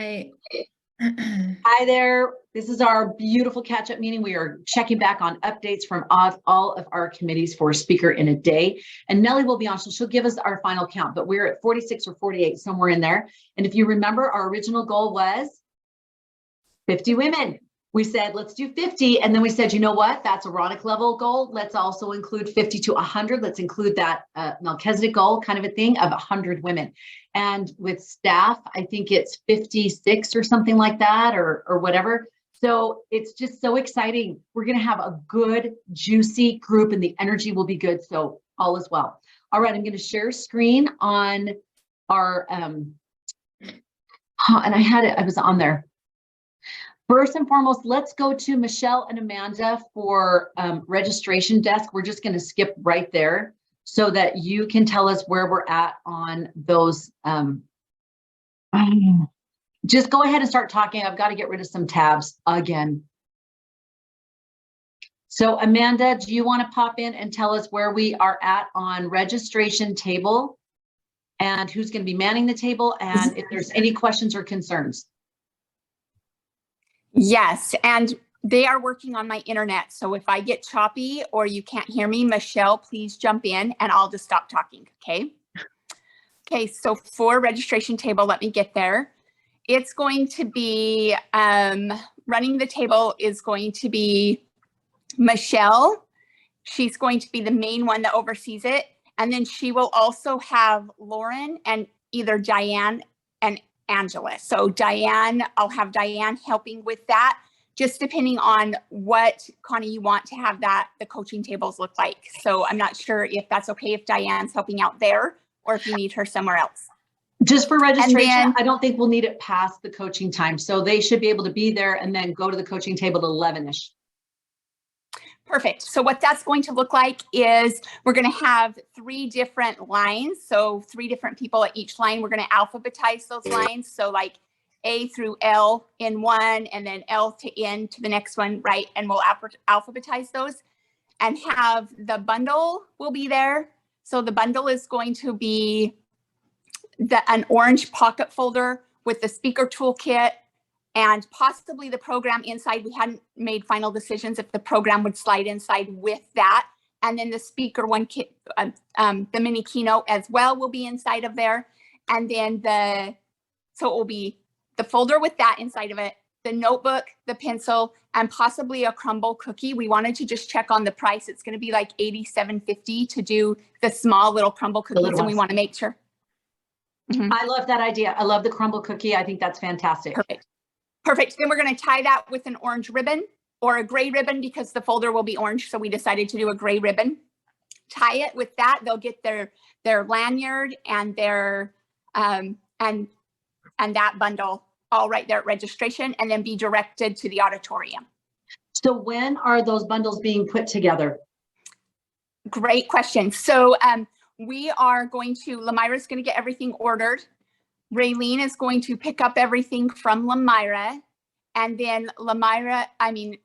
Hi. Hi there. This is our beautiful catch-up meeting. We are checking back on updates from all of our committees for Speaker in a Day. And Nellie will be on, so she'll give us our final count, but we're at 46 or 48, somewhere in there. And if you remember, our original goal was 50 women. We said, let's do 50. And then we said, you know what? That's a Ronick level goal. Let's also include 50 to 100. Let's include that Melchizedek goal kind of a thing of 100 women. And with staff, I think it's 56 or something like that, or whatever. So it's just so exciting. We're going to have a good, juicy group and the energy will be good. So all is well. All right, I'm going to share screen on our, and I had it, I was on there. First and foremost, let's go to Michelle and Amanda for registration desk. We're just going to skip right there so that you can tell us where we're at on those. Just go ahead and start talking. I've got to get rid of some tabs again. So Amanda, do you want to pop in and tell us where we are at on registration table and who's going to be manning the table and if there's any questions or concerns? Yes, and they are working on my internet. So if I get choppy or you can't hear me, Michelle, please jump in and I'll just stop talking, okay? Okay, so for registration table, let me get there. It's going to be, running the table is going to be Michelle. She's going to be the main one that oversees it. And then she will also have Lauren and either Diane and Angela. So Diane, I'll have Diane helping with that, just depending on what, Connie, you want to have the coaching tables look like. So I'm not sure if that's okay if Diane's helping out there or if you need her somewhere else. Just for registration, I don't think we'll need it past the coaching time. So they should be able to be there and then go to the coaching table at 11-ish. Perfect. So what that's going to look like is we're going to have 3 different lines. So 3 different people at each line. We're going to alphabetize those lines. So like A through L in one and then L to N to the next one, right? And we'll alphabetize those and have the bundle will be there. So the bundle is going to be an orange pocket folder with the speaker toolkit and possibly the program inside. We hadn't made final decisions if the program would slide inside with that. And then the speaker one kit, the mini keynote as well will be inside of there. And then so it will be the folder with that inside of it, the notebook, the pencil, and possibly a crumble cookie. We wanted to just check on the price. It's going to be like $87.50 to do the small little crumble cookies, and we want to make sure. I love that idea. I love the crumble cookie. I think that's fantastic. Perfect. Perfect. Then we're going to tie that with an orange ribbon or a gray ribbon because the folder will be orange. So we decided to do a gray ribbon. Tie it with that. They'll get their lanyard and their and that bundle all right there at registration and then be directed to the auditorium. So when are those bundles being put together? Great question. So we are going to, Lamira's going to get everything ordered. Raylene is going to pick up everything from Lamira. And then Raylene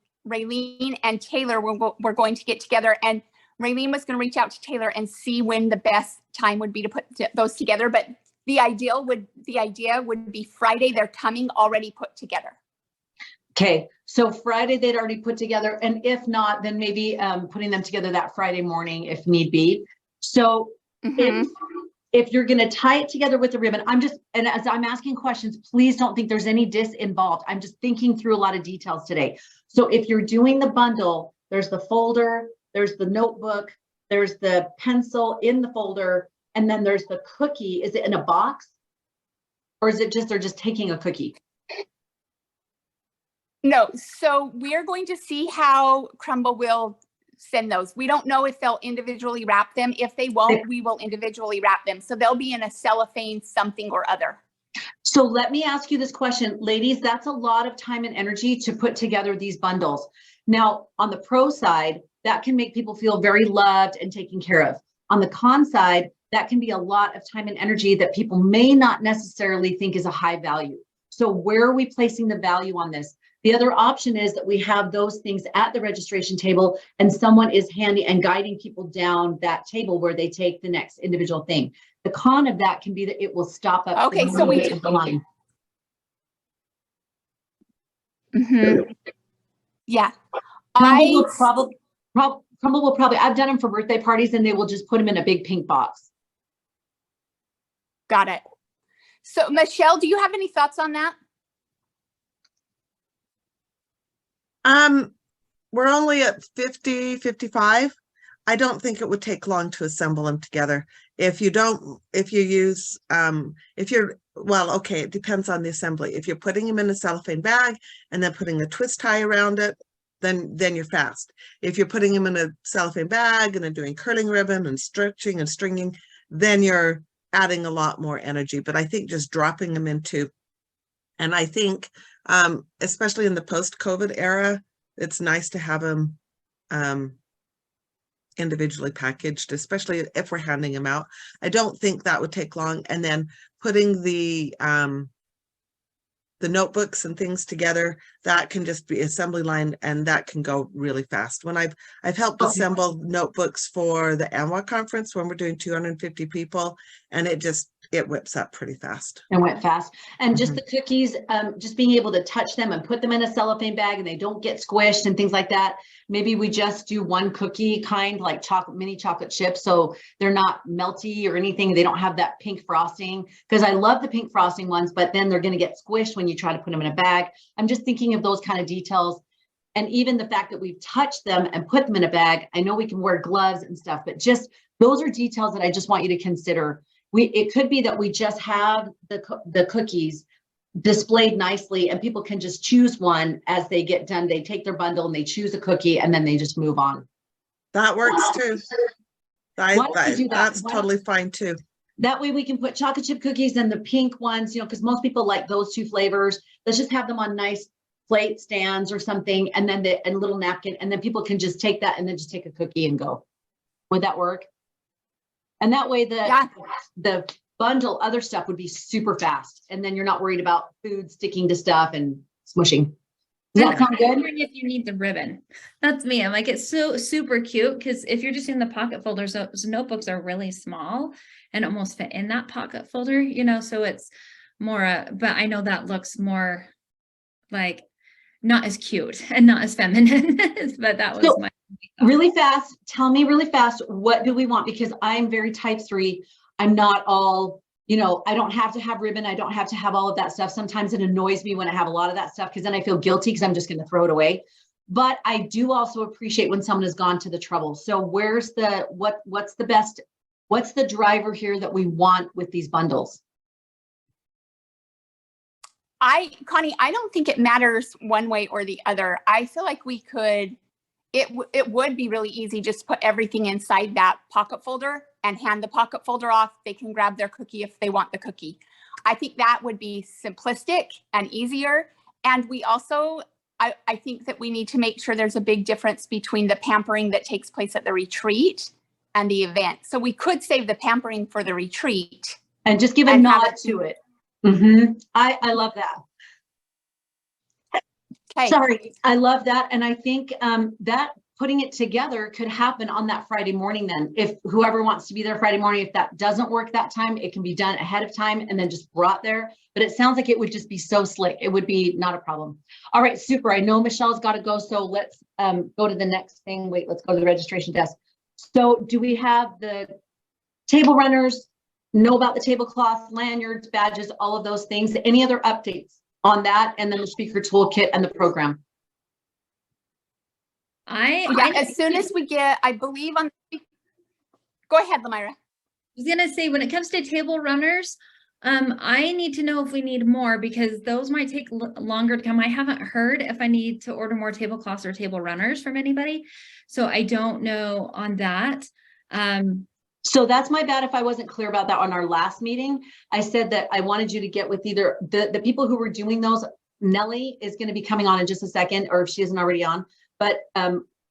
and Taylor we're going to get together. And Raylene was going to reach out to Taylor and see when the best time would be to put those together. But the idea would be Friday. They're coming already put together. Okay, so Friday they'd already put together. And if not, then maybe putting them together that Friday morning if need be. So if you're going to tie it together with the ribbon, and as I'm asking questions, please don't think there's any involved. I'm just thinking through a lot of details today. So if you're doing the bundle, there's the folder, there's the notebook, there's the pencil in the folder, and then there's the cookie. Is it in a box? Or is it just, they're just taking a cookie? No, so we're going to see how Crumble will send those. We don't know if they'll individually wrap them. If they won't, we will individually wrap them. So they'll be in a cellophane something or other. So let me ask you this question, ladies, that's a lot of time and energy to put together these bundles. Now, on the pro side, that can make people feel very loved and taken care of. On the con side, that can be a lot of time and energy that people may not necessarily think is a high value. So where are we placing the value on this? The other option is that we have those things at the registration table and someone is handy and guiding people down that table where they take the next individual thing. The con of that can be that it will stop up. Okay, so we Mhm. Yeah. Crumble will probably, I've done them for birthday parties and they will just put them in a big pink box. Got it. So Michelle, do you have any thoughts on that? We're only at 50, 55. I don't think it would take long to assemble them together. If you use, well, okay, it depends on the assembly. If you're putting them in a cellophane bag and then putting a twist tie around it, then you're fast. If you're putting them in a cellophane bag and then doing curling ribbon and stretching and stringing, then you're adding a lot more energy. But I think just dropping them into, and I think, especially in the post-COVID era, it's nice to have them individually packaged, especially if we're handing them out. I don't think that would take long. And then putting the notebooks and things together, that can just be assembly line, and that can go really fast. When I've helped assemble notebooks for the AMWA conference when we're doing 250 people, and it whips up pretty fast. And went fast. And just the cookies, just being able to touch them and put them in a cellophane bag and they don't get squished and things like that. Maybe we just do one cookie kind, like mini chocolate chips, so they're not melty or anything. They don't have that pink frosting, because I love the pink frosting ones, but then they're going to get squished when you try to put them in a bag. I'm just thinking of those kind of details. And even the fact that we've touched them and put them in a bag. I know we can wear gloves and stuff, but just those are details that I just want you to consider. It could be that we just have the cookies displayed nicely and people can just choose one as they get done. They take their bundle and they choose a cookie and then they just move on. That works too. That's totally fine too. That way we can put chocolate chip cookies and the pink ones, because most people like those two flavors. Let's just have them on nice plate stands or something, and then a little napkin, and then people can just take that and then just take a cookie and go. Would that work? And that way the bundle other stuff would be super fast, and then you're not worried about food sticking to stuff and smushing. Does that sound good? I'm wondering if you need the ribbon. That's me. I'm like, it's so super cute, because if you're just in the pocket folders, those notebooks are really small and almost fit in that pocket folder, so it's more, but I know that looks more like not as cute and not as feminine, but that was my really fast. Tell me really fast, what do we want? Because I'm very type 3. I'm not all, I don't have to have ribbon. I don't have to have all of that stuff. Sometimes it annoys me when I have a lot of that stuff, because then I feel guilty because I'm just going to throw it away. But I do also appreciate when someone has gone to the trouble. So what's the driver here that we want with these bundles? Connie, I don't think it matters one way or the other. I feel like we could, it would be really easy just to put everything inside that pocket folder and hand the pocket folder off. They can grab their cookie if they want the cookie. I think that would be simplistic and easier. And we also, I think that we need to make sure there's a big difference between the pampering that takes place at the retreat and the event. So we could save the pampering for the retreat. And just give a nod to it. I love that. Okay. Sorry, I love that. And I think that putting it together could happen on that Friday morning then. If whoever wants to be there Friday morning, if that doesn't work that time, it can be done ahead of time and then just brought there. But it sounds like it would just be so slick. It would be not a problem. All right, super. I know Michelle's got to go, so let's go to the next thing. Wait, let's go to the registration desk. So do we have the table runners, know about the tablecloth, lanyards, badges, all of those things? Any other updates on that? And then the speaker toolkit and the program. As soon as we get, I believe on, go ahead, Lamira. I was gonna say, when it comes to table runners, I need to know if we need more, because those might take longer to come. I haven't heard if I need to order more tablecloths or table runners from anybody, so I don't know on that. So that's my bad if I wasn't clear about that on our last meeting. I said that I wanted you to get with either the people who were doing those. Nellie is going to be coming on in just a second, or if she isn't already on, but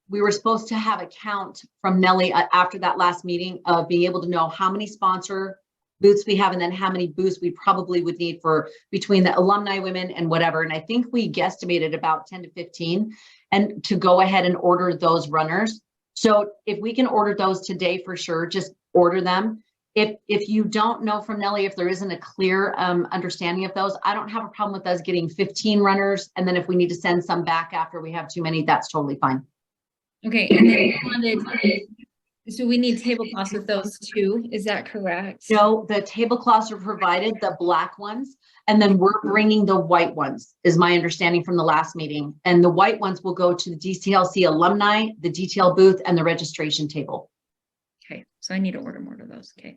we were supposed to have a count from Nellie after that last meeting of being able to know how many sponsor booths we have and then how many booths we probably would need for between the alumni women and whatever. And I think we guesstimated about 10 to 15 and to go ahead and order those runners. So if we can order those today for sure, just order them. if you don't know from Nellie, if there isn't a clear understanding of those, I don't have a problem with us getting 15 runners. And then if we need to send some back after we have too many, that's totally fine. Okay, and then you wanted, so we need tablecloths with those too, is that correct? No, the tablecloths are provided, the black ones, and then we're bringing the white ones, is my understanding from the last meeting. And the white ones will go to the DTLC alumni, the DTL booth, and the registration table. Okay, so I need to order more of those, okay.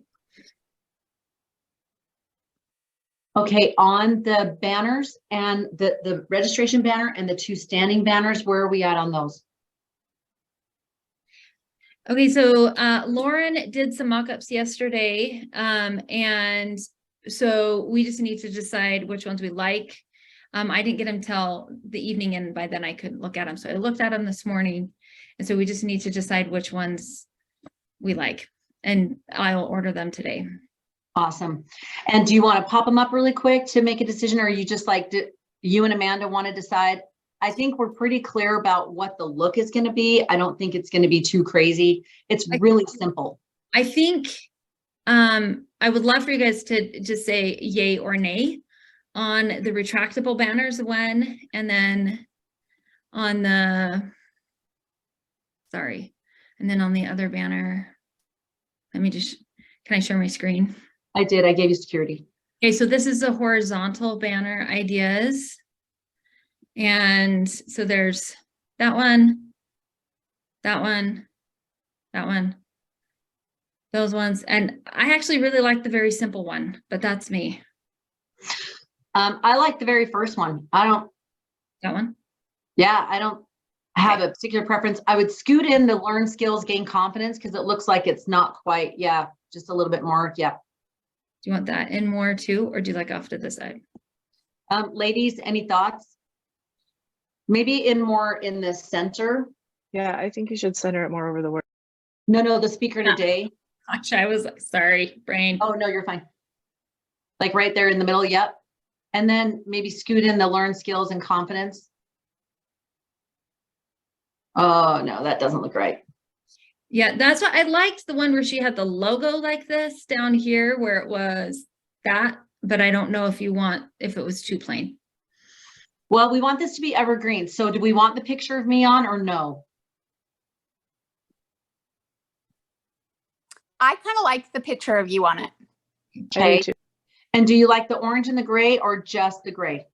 Okay, on the banners and the registration banner and the 2 standing banners, where are we at on those? Okay, so Lauren did some mock-ups yesterday, and so we just need to decide which ones we like. I didn't get them till the evening, and by then I couldn't look at them. So I looked at them this morning, and so we just need to decide which ones we like, and I'll order them today. Awesome. And do you want to pop them up really quick to make a decision, or are you just like, you and Amanda want to decide? I think we're pretty clear about what the look is going to be. I don't think it's going to be too crazy. It's really simple. I think I would love for you guys to just say yay or nay on the retractable banners one, and then on the, sorry, and then on the other banner, let me just, can I share my screen? I did. I gave you security. Okay, so this is the horizontal banner ideas. And so there's that one, that one, that one, those ones. And I actually really like the very simple one, but that's me. I like the very first one. That one? Yeah, I don't have a particular preference. I would scoot in the learn skills, gain confidence, because it looks like it's not quite, yeah, just a little bit more. Yeah. Do you want that in more too, or do you like off to the side? Ladies, any thoughts? Maybe in more in the center. Yeah, I think you should center it more over the word. No, the speaker today. Gosh, I was sorry, brain. Oh, no, you're fine. Like right there in the middle. Yep. And then maybe scoot in the learn skills and confidence. Oh, no, that doesn't look right. Yeah, that's what I liked, the one where she had the logo like this down here where it was that, but I don't know if you want, if it was too plain. Well, we want this to be evergreen. So do we want the picture of me on or no? I kind of like the picture of you on it. Okay. I do too. And do you like the orange and the gray or just the gray?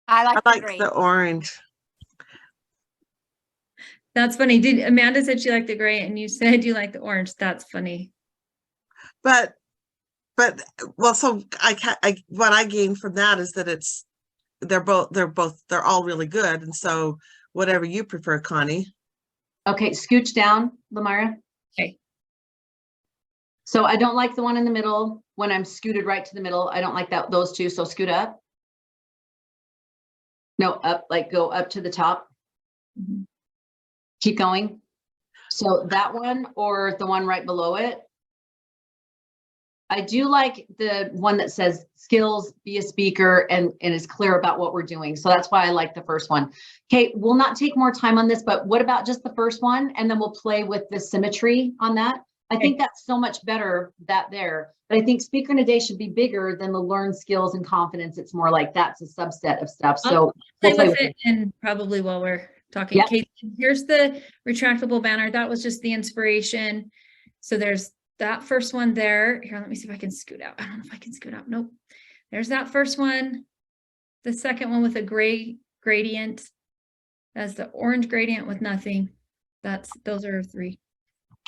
I like I the like green. the orange. That's funny. Did Amanda said she liked the gray and you said you like the orange. That's funny. But well, so what I gained from that is that they're all really good. And so whatever you prefer, Connie. Okay, scooch down, Lamara. Okay. So I don't like the one in the middle when I'm scooted right to the middle. I don't like those two. So scoot up. No, up, like go up to the top. Mhm. Keep going. So that one or the one right below it. I do like the one that says skills, be a speaker, and is clear about what we're doing. So that's why I like the first one. Okay, we'll not take more time on this, but what about just the first one? And then we'll play with the symmetry on that. I think that's so much better there. But I think speaker in a day should be bigger than the learn skills and confidence. It's more like that's a subset of stuff. So Play with it and probably while we're talking. Yep. Okay, here's the retractable banner. That was just the inspiration. So there's that first one there. Here, let me see if I can scoot out. I don't know if I can scoot out. Nope. There's that first one. The second one with a gray gradient. That's the orange gradient with nothing. Those are 3.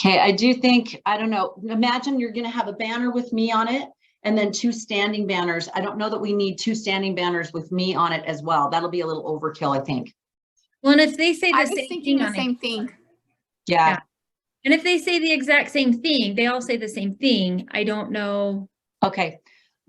Okay, I do think, I don't know, imagine you're going to have a banner with me on it and then 2 standing banners. I don't know that we need 2 standing banners with me on it as well. That'll be a little overkill, I think. Well, and if they say I the was same thinking thing the on same it, thing. Yeah. and if they say the exact same thing, they all say the same thing. I don't know. Okay.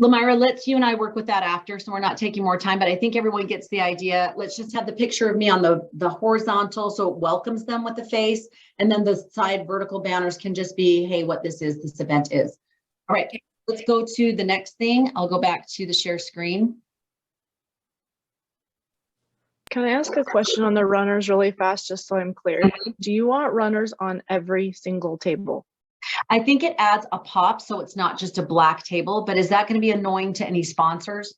Lamira, let's you and I work with that after, so we're not taking more time, but I think everyone gets the idea. Let's just have the picture of me on the horizontal so it welcomes them with the face, and then the side vertical banners can just be, hey, what this event is. All right, let's go to the next thing. I'll go back to the share screen. Can I ask a question on the runners really fast, just so I'm clear? Do you want runners on every single table? I think it adds a pop, so it's not just a black table, but is that going to be annoying to any sponsors?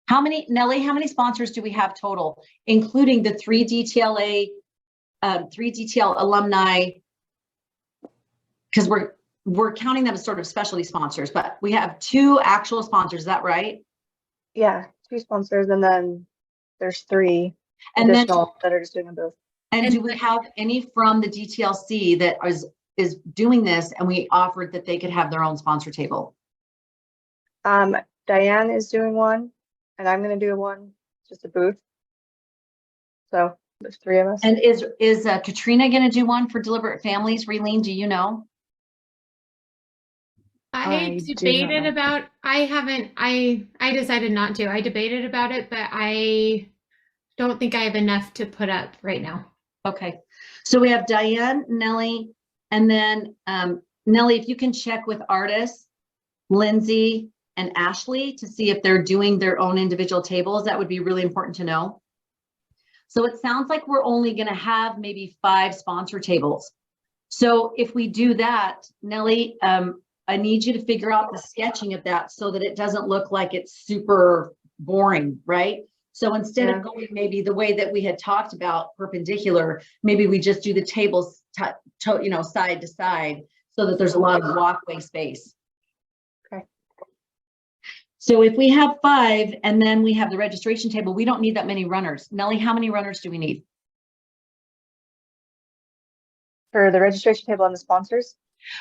Nellie, how many sponsors do we have total, including the 3 DTLA, 3 DTL alumni? Because we're counting them as sort of specialty sponsors, but we have 2 actual sponsors, is that right? Yeah, 2 sponsors, and then there's 3 And then, additional that are just doing them both. and do we have any from the DTLC that is doing this, and we offered that they could have their own sponsor table? Diane is doing one, and I'm gonna do one, just a booth. So there's 3 of us. And is Katrina going to do one for Deliberate Families? Relene, do you know? I I do not debated know. about, I decided not to. I debated about it, but I don't think I have enough to put up right now. Okay, so we have Diane, Nellie, and then Nellie, if you can check with Artis, Lindsay, and Ashley to see if they're doing their own individual tables, that would be really important to know. So it sounds like we're only going to have maybe 5 sponsor tables. So if we do that, Nellie, I need you to figure out the sketching of that so that it doesn't look like it's super boring, right? So instead of going maybe the way that we had talked about perpendicular, maybe we just do the tables, side to side so that there's a lot of walkway space. Okay. So if we have 5 and then we have the registration table, we don't need that many runners. Nellie, how many runners do we need? For the registration table and the sponsors?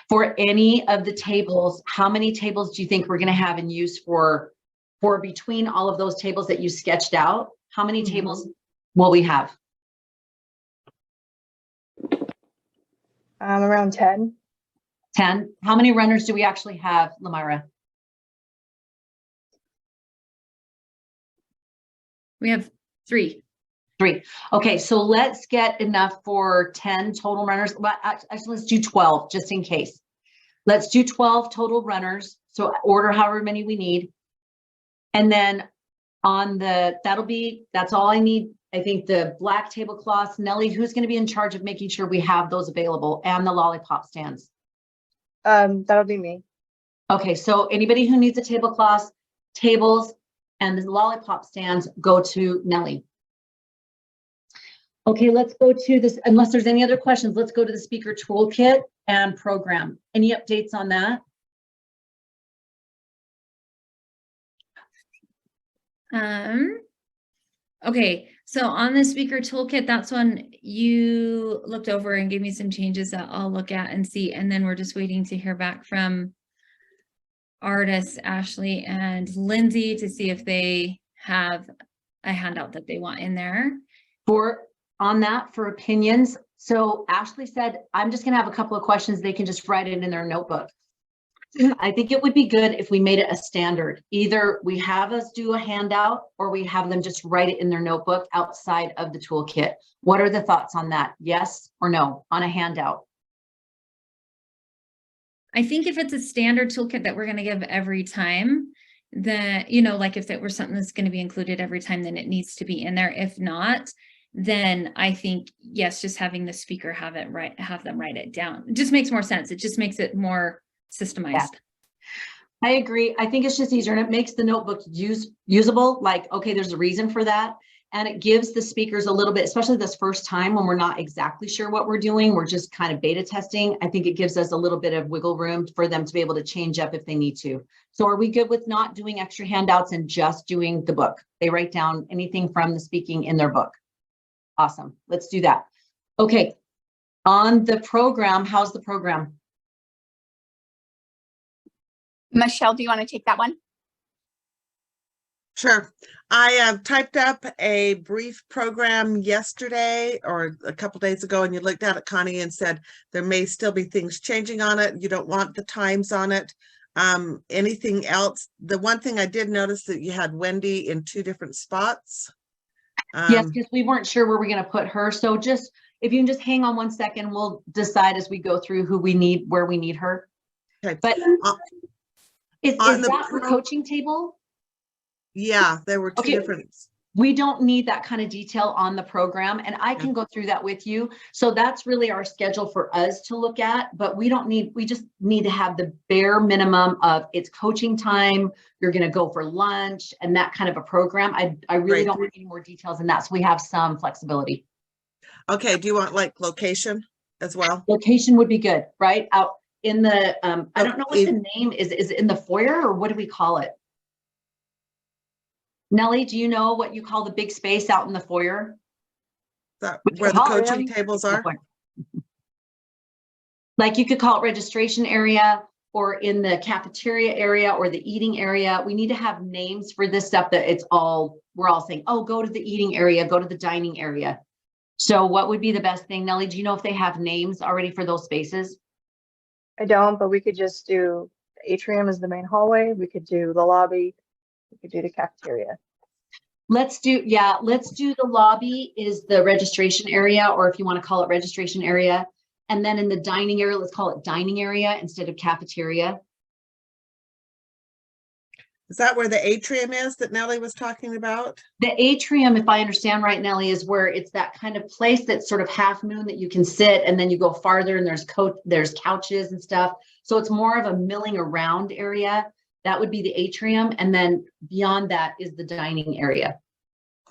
For any of the tables, how many tables do you think we're going to have in use for between all of those tables that you sketched out? How many tables will we have? Around 10. 10. How many runners do we actually have, Lamira? We have 3. 3. Okay, so let's get enough for 10 total runners. Actually, let's do 12 just in case. Let's do 12 total runners. So order however many we need. And then on that's all I need. I think the black tablecloths, Nellie, who's going to be in charge of making sure we have those available, and the lollipop stands? That'll be me. Okay, so anybody who needs a tablecloth, tables, and the lollipop stands, go to Nellie. Okay, let's go to this, unless there's any other questions, let's go to the speaker toolkit and program. Any updates on that? Okay, so on the speaker toolkit, that's when you looked over and gave me some changes that I'll look at and see, and then we're just waiting to hear back from Artis, Ashley, and Lindsay to see if they have a handout that they want in there. On that for opinions. So Ashley said, I'm just gonna have a couple of questions. They can just write it in their notebook. I think it would be good if we made it a standard. Either we have us do a handout or we have them just write it in their notebook outside of the toolkit. What are the thoughts on that? Yes or no on a handout? I think if it's a standard toolkit that we're going to give every time, then, like if it were something that's going to be included every time, then it needs to be in there. If not, then I think, yes, just having the speaker have them write it down. It just makes more sense. It just makes it more systemized. Yeah. I agree. I think it's just easier and it makes the notebook usable. Like, okay, there's a reason for that. And it gives the speakers a little bit, especially this first time when we're not exactly sure what we're doing. We're just kind of beta testing. I think it gives us a little bit of wiggle room for them to be able to change up if they need to. So are we good with not doing extra handouts and just doing the book? They write down anything from the speaking in their book. Awesome. Let's do that. Okay. On the program, how's the program? Michelle, do you want to take that one? Sure. I typed up a brief program yesterday or a couple days ago, and you looked at it, Connie, and said there may still be things changing on it. You don't want the times on it. Anything else? The one thing I did notice that you had Wendy in 2 different spots. Yes, because we weren't sure where we're going to put her. So just, if you can just hang on 1 second, we'll decide as we go through who we need, where we need her. Okay. But is that her coaching table? Yeah, there were 2 Okay. different. We don't need that kind of detail on the program, and I can go through that with you. So that's really our schedule for us to look at, but we just need to have the bare minimum of it's coaching time, you're going to go for lunch, and that kind of a program. I really don't want any more details in that, so we have some flexibility. Okay, do you want like location as well? Location would be good, right? Out in the, I don't know what the name is it in the foyer, or what do we call it? Nellie, do you know what you call the big space out in the foyer? That where the coaching tables are? Like you could call it registration area, or in the cafeteria area, or the eating area. We need to have names for this stuff that we're all saying, oh, go to the eating area, go to the dining area. So what would be the best thing? Nellie, do you know if they have names already for those spaces? I don't, but we could just do the atrium as the main hallway. We could do the lobby. We could do the cafeteria. Let's do the lobby is the registration area, or if you want to call it registration area. And then in the dining area, let's call it dining area instead of cafeteria. Is that where the atrium is that Nellie was talking about? The atrium, if I understand right, Nellie, is where it's that kind of place that's sort of half moon that you can sit, and then you go farther and there's couches and stuff. So it's more of a milling around area. That would be the atrium. And then beyond that is the dining area.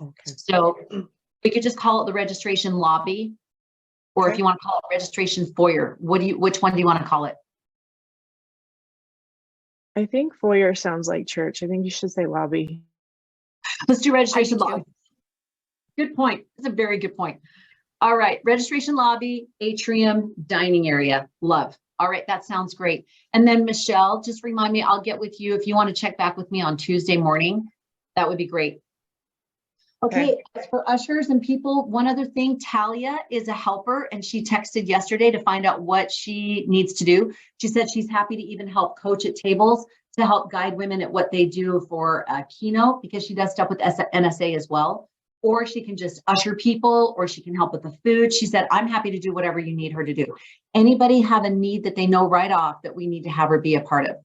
Okay. So we could just call it the registration lobby, or if you want to call it registration foyer, which one do you want to call it? I think foyer sounds like church. I think you should say lobby. Let's do registration lobby. Good point. That's a very good point. All right. Registration lobby, atrium, dining area. Love. All right. That sounds great. And then Michelle, just remind me, I'll get with you if you want to check back with me on Tuesday morning. That would be great. Okay. As for ushers and people, one other thing, Talia is a helper, and she texted yesterday to find out what she needs to do. She said she's happy to even help coach at tables to help guide women at what they do for a keynote, because she does stuff with NSA as well. Or she can just usher people, or she can help with the food. She said, I'm happy to do whatever you need her to do. Anybody have a need that they know right off that we need to have her be a part of?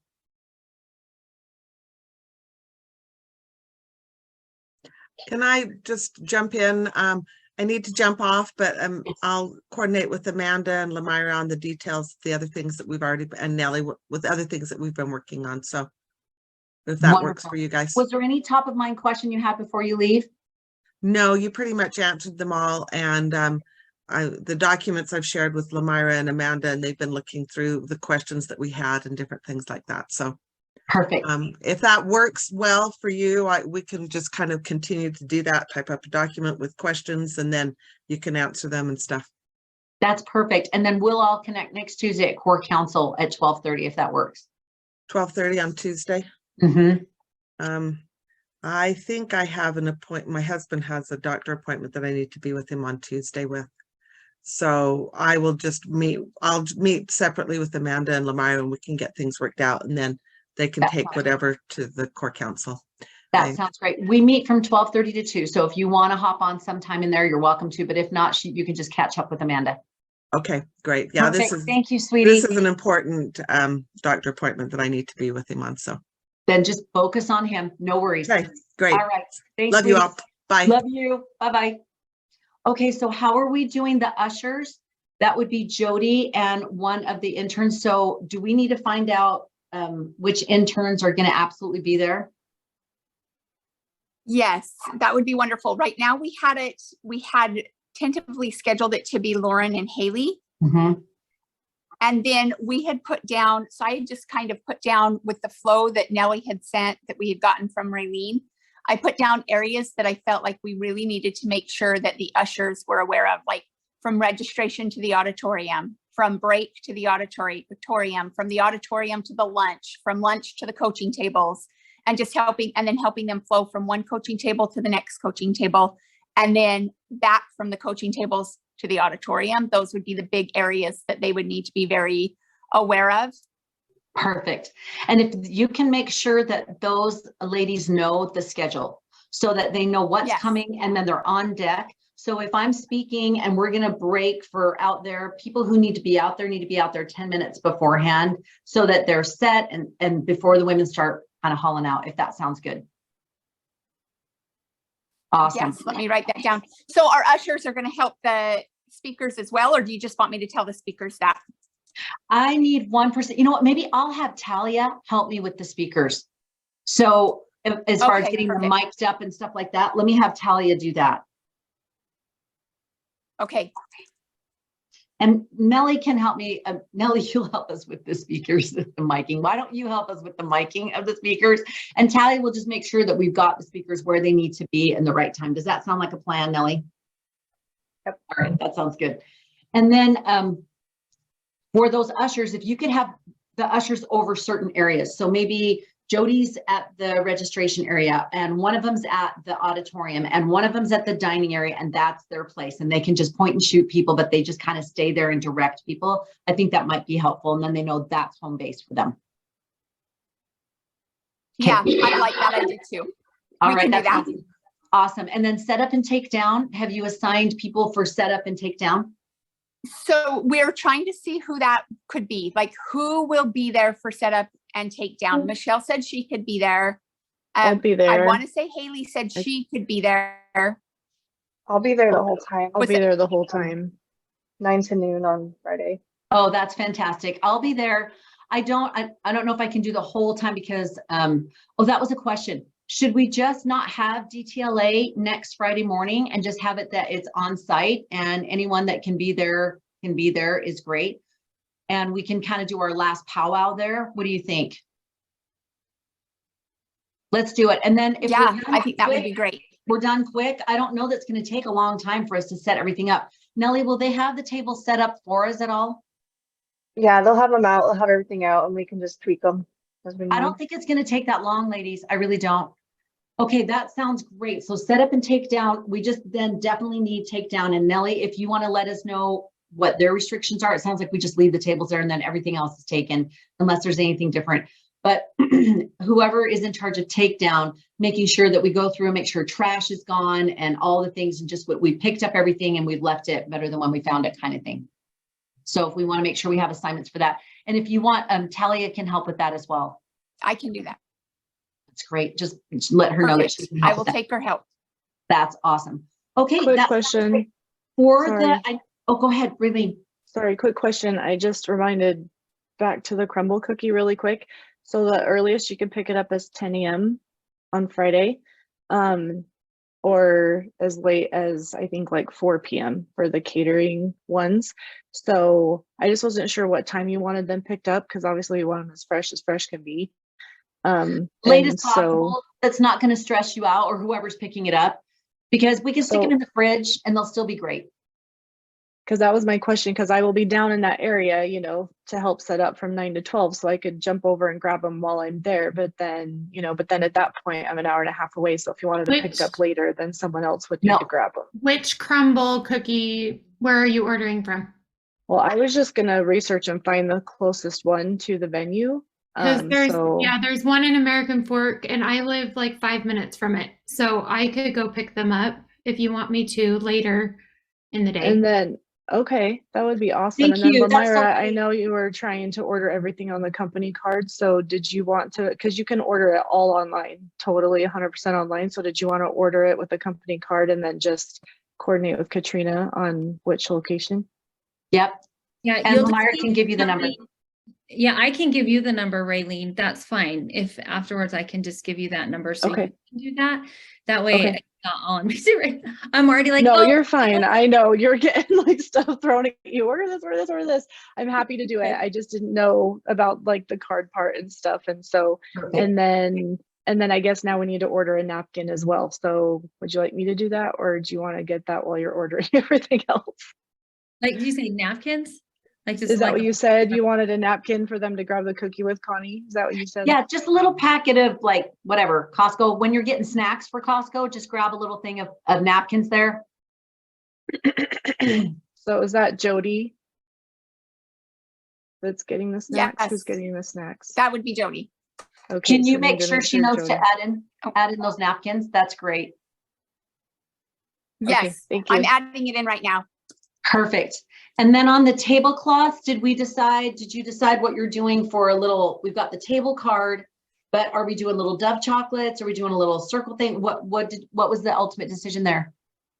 Can I just jump in? I need to jump off, but I'll coordinate with Amanda and Lamira on the details, the other things that we've already, and Nellie with other things that we've been working on. So if that works for you guys. Was there any top of mind question you had before you leave? No, you pretty much answered them all. And the documents I've shared with Lamira and Amanda, and they've been looking through the questions that we had and different things like that. So perfect. If that works well for you, we can just kind of continue to do that, type up a document with questions, and then you can answer them and stuff. That's perfect. And then we'll all connect next Tuesday at Core Council at 12:30, if that works. 12:30 on Tuesday. Mm-hmm. I think I have an appointment. My husband has a doctor appointment that I need to be with him on Tuesday with. So I will just I'll meet separately with Amanda and Lamira, and we can get things worked out, and then they can take whatever to the core council. That sounds great. We meet from 12:30 to 2. So if you want to hop on sometime in there, you're welcome to, but if not, you can just catch up with Amanda. Okay, great. Yeah, perfect. Thank you, sweetie. This is an important doctor appointment that I need to be with him on. So then just focus on him. No worries. Okay, great. All right. Thanks, love sweetie. you all. Bye. Love you. Bye-bye. Okay, so how are we doing the ushers? That would be Jody and one of the interns. So do we need to find out which interns are going to absolutely be there? Yes, that would be wonderful. Right now we had tentatively scheduled it to be Lauren and Haley. Mm-hmm. And then we had put down, so I had just kind of put down with the flow that Nellie had sent that we had gotten from Raylene. I put down areas that I felt like we really needed to make sure that the ushers were aware of, like from registration to the auditorium, from break to the auditorium, from the auditorium to the lunch, from lunch to the coaching tables, and just helping them flow from one coaching table to the next coaching table, and then back from the coaching tables to the auditorium. Those would be the big areas that they would need to be very aware of. Perfect. And if you can make sure that those ladies know the schedule so that they know what's coming, and then they're on deck. So if I'm speaking and we're going to break for out there, people who need to be out there 10 minutes beforehand so that they're set and before the women start kind of hauling out, if that sounds good. Awesome. Yes, let me write that down. So our ushers are going to help the speakers as well, or do you just want me to tell the speakers that? I need one person. You know what? Maybe I'll have Talia help me with the speakers. So as far as Okay, getting them perfect. mic'd up and stuff like that, let me have Talia do that. Okay. And Nellie can help me. Nellie, you'll help us with the speakers, the miking. Why don't you help us with the miking of the speakers? And Talia will just make sure that we've got the speakers where they need to be in the right time. Does that sound like a plan, Nellie? Yep. All right, that sounds good. And then for those ushers, if you could have the ushers over certain areas. So maybe Jody's at the registration area and one of them's at the auditorium and one of them's at the dining area, and that's their place. And they can just point and shoot people, but they just kind of stay there and direct people. I think that might be helpful. And then they know that's home base for them. Yeah, I like that idea too. All We right, can do that that. sounds awesome. And then set up and take down. Have you assigned people for set up and take down? So we're trying to see who that could be, like who will be there for setup and takedown. Michelle said she could be there. I'll be there. I want to say Haley said she could be there. I'll be there the whole time. I'll Was be it- there the whole time. 9 to noon on Friday. Oh, that's fantastic. I'll be there. I don't know if I can do the whole time because, oh, that was a question. Should we just not have DTLA next Friday morning and just have it that it's on site and anyone that can be there is great. And we can kind of do our last powwow there. What do you think? Let's do it. And then if Yeah, we're done I think that would quick- be great. we're done quick. I don't know that's going to take a long time for us to set everything up. Nellie, will they have the table set up for us at all? Yeah, they'll have them out. They'll have everything out, and we can just tweak them as we I need. don't think it's going to take that long, ladies. I really don't. Okay, that sounds great. So set up and take down. We just then definitely need takedown. And Nellie, if you want to let us know what their restrictions are, it sounds like we just leave the tables there and then everything else is taken unless there's anything different. But whoever is in charge of takedown, making sure that we go through and make sure trash is gone and all the things and just what we picked up everything and we've left it better than when we found it kind of thing. So if we want to make sure we have assignments for that. And if you want, Talia can help with that as well. I can do that. That's great. Just let her know that she Perfect. can help I will with that. take her help. That's awesome. Okay. Quick that's question. for Sorry. oh, go ahead, Raylene. Sorry, quick question. I just reminded back to the crumble cookie really quick. So the earliest you can pick it up is 10 a.m. on Friday, or as late as I think like 4 p.m. for the catering ones. So I just wasn't sure what time you wanted them picked up because obviously you want them as fresh can be. Late as and possible. That's not going to stress you out or whoever's picking it up because we can stick So- them in the fridge and they'll still be great. Because that was my question, because I will be down in that area, you know, to help set up from 9 to 12, so I could jump over and grab them while I'm there. But then, you know, at that point, I'm an hour and a half away. So if you wanted to pick Which- it up later, then someone else would need No. to grab them. Which crumble cookie, where are you ordering from? Well, I was just gonna research and find the closest one to the venue. Because So there's one in American Fork and I live like 5 minutes from it. So I could go pick them up if you want me to later in the day. and then okay, that would be awesome. Thank And then you. That's so Lamira, I great. know you were trying to order everything on the company card. So did you want to, because you can order it all online, totally 100% online. So did you want to order it with the company card and then just coordinate with Katrina on which location? Yep. Yeah, And you'll Lamira just can give you the number. Yeah, I can give you the number, Raylene. That's fine. If afterwards I can just give you that number so Okay. you can do that. That way Okay. it's not all on me. I'm already like, No, oh, you're fine. I know you're getting like stuff thrown at you. Order this, order this, order this. I'm happy to do it. I just didn't know about like the card part and stuff. And so, Perfect. and then I guess now we need to order a napkin as well. So would you like me to do that, or do you want to get that while you're ordering everything else? like, do you say napkins? Like, just Is that like, what you said? You wanted a napkin for them to grab the cookie with, Connie? Is that what you said? Yeah, just a little packet of like whatever Costco. When you're getting snacks for Costco, just grab a little thing of napkins there. So is that Jody that's getting the snacks? Who's Yes. getting the snacks? That would be Jody. Okay, Can so you we make need to sure she knows to Jody- add in those napkins? That's great. Okay, Yes, thank you. I'm adding it in right now. Perfect. And then on the tablecloth, did you decide what you're doing for a little, we've got the table card But are we doing little Dove chocolates? Are we doing a little circle thing? What was the ultimate decision there?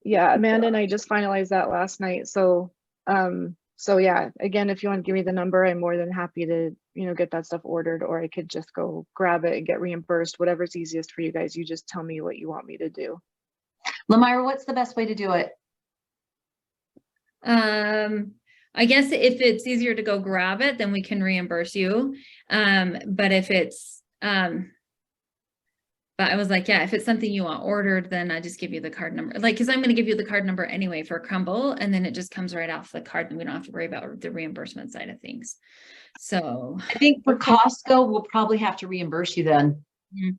Yeah, Amanda and I just finalized that last night. So, so yeah, again, if you want to give me the number, I'm more than happy to, you know, get that stuff ordered, or I could just go grab it and get reimbursed, whatever's easiest for you guys. You just tell me what you want me to do. Lamira, what's the best way to do it? I guess if it's easier to go grab it, then we can reimburse you. But if it's, but I was like, yeah, if it's something you want ordered, then I just give you the card number. Like, cause I'm going to give you the card number anyway for Crumble, and then it just comes right off the card and we don't have to worry about the reimbursement side of things. So I think for Costco, we'll probably have to reimburse you then. Mhm.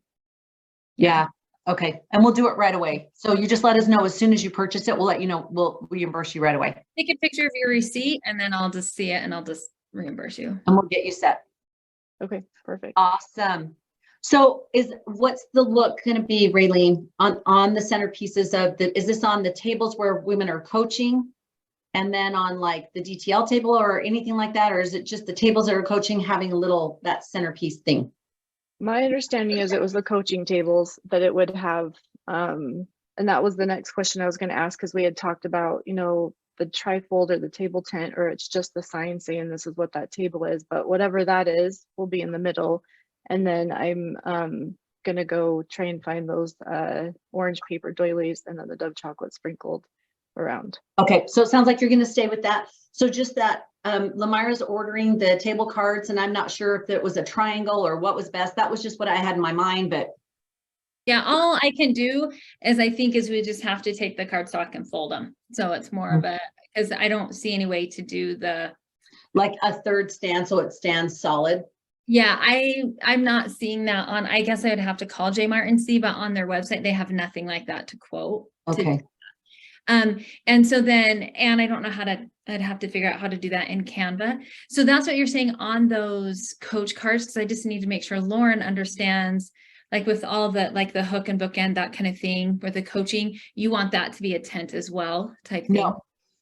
Yeah. Okay. And we'll do it right away. So you just let us know as soon as you purchase it, we'll let you know, we'll reimburse you right away. take a picture of your receipt and then I'll just see it and I'll just reimburse you. And we'll get you set. Okay, perfect. Awesome. So what's the look going to be, Raylene, on the centerpieces of is this on the tables where women are coaching and then on like the DTL table or anything like that? Or is it just the tables that are coaching having a little, that centerpiece thing? My understanding is it was the coaching tables that it would have, and that was the next question I was going to ask, because we had talked about, you know, the trifold or the table tent, or it's just the sign saying this is what that table is, but whatever that is will be in the middle. And then I'm gonna go try and find those orange paper doilies and then the Dove chocolate sprinkled around. Okay, so it sounds like you're going to stay with that. So just that Lamira's ordering the table cards, and I'm not sure if it was a triangle or what was best. That was just what I had in my mind, but Yeah, all I can do is we just have to take the cardstock and fold them. So it's more of a, because I don't see any way to do the, like a third stand so it stands solid. yeah, I'm not seeing that on, I guess I would have to call J Mart and see, but on their website, they have nothing like that to quote. Okay. And so then, and I don't know I'd have to figure out how to do that in Canva. So that's what you're saying on those coach cards, because I just need to make sure Lauren understands, like with all the, like the hook and bookend, that kind of thing, with the coaching, you want that to be a tent as well type thing.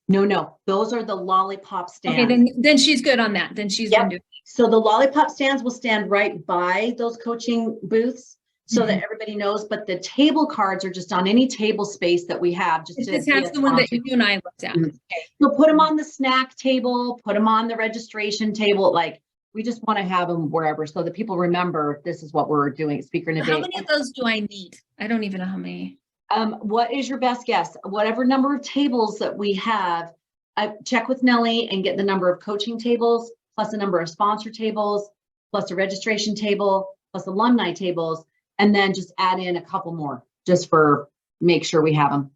No. Those are the lollipop stands. Okay, then she's good on that. Then she's Yep. gonna do it. So the lollipop stands will stand right by those coaching booths so that everybody knows, but the table cards are just on any table space that we have. That's the one that you and I looked at. So put them on the snack table, put them on the registration table. Like, we just want to have them wherever so that people remember this is what we're doing, speaker in a day. How many of those do I need? I don't even know how many. What is your best guess? Whatever number of tables that we have, check with Nellie and get the number of coaching tables, plus the number of sponsor tables, plus a registration table, plus alumni tables, and then just add in a couple more just for make sure we have them.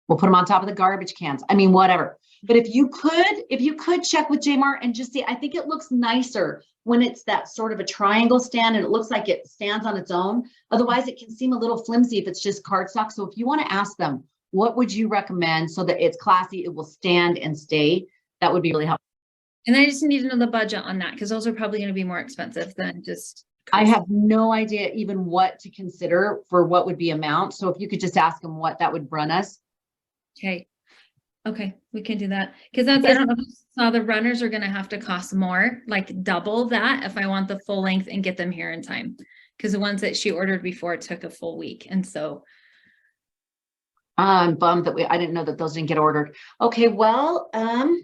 We'll put them on top of the garbage cans. I mean, whatever. But if you could check with J Mart and just see, I think it looks nicer when it's that sort of a triangle stand and it looks like it stands on its own. Otherwise, it can seem a little flimsy if it's just cardstock. So if you want to ask them, what would you recommend so that it's classy, it will stand and stay? That would be really helpful. And I just need to know the budget on that, because those are probably going to be more expensive than just. I have no idea even what to consider for what would be amount. So if you could just ask them what that would run us. Okay, we can do that. Because that's, I don't know if you saw, the runners are going to have to cost more, like double that if I want the full length and get them here in time. Because the ones that she ordered before took a full week. And so I'm bummed that I didn't know that those didn't get ordered. Okay, well,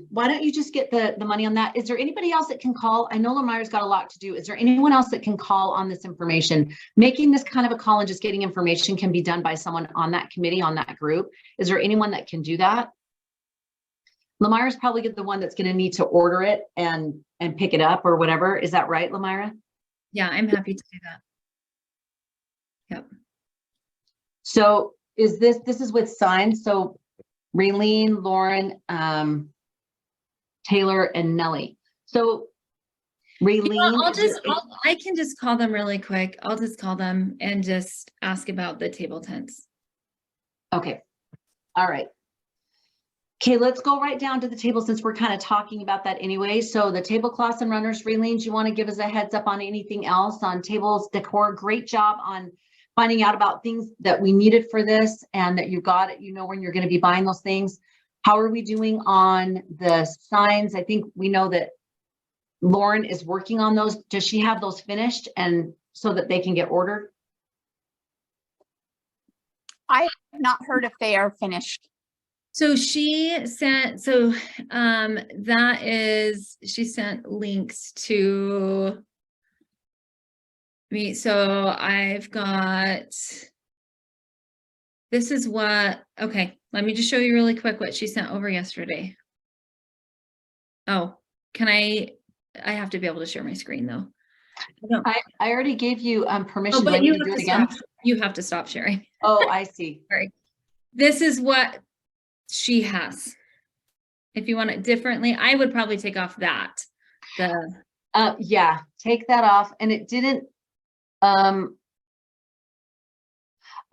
why don't you just get the money on that? Is there anybody else that can call? I know Lamira's got a lot to do. Is there anyone else that can call on this information? Making this kind of a call and just getting information can be done by someone on that committee, on that group. Is there anyone that can do that? Lamira's probably the one that's going to need to order it and pick it up or whatever. Is that right, Lamira? yeah, I'm happy to do that. Yep. So this is with signs. So Raylene, Lauren, Taylor, and Nellie. So Raylene, I can just call them really quick. I'll just call them and just ask about the table tents. Okay. All right. Okay, let's go right down to the table since we're kind of talking about that anyway. So the tablecloths and runners, Raylene, do you want to give us a heads up on anything else on tables, decor? Great job on finding out about things that we needed for this and that you got it, you know, when you're going to be buying those things. How are we doing on the signs? I think we know that Lauren is working on those. Does she have those finished? And so that they can get ordered? I have not heard if they are finished. So she sent, she sent links to me. So I've got, this is what, okay, let me just show you really quick what she sent over yesterday. Oh, I have to be able to share my screen though. I already gave you permission. Oh, Do I but need you to have do it to again? stop, you have to stop sharing. Oh, I see. Sorry. This is what she has. If you want it differently, I would probably take off that. Yeah, take that off. And it didn't, I'm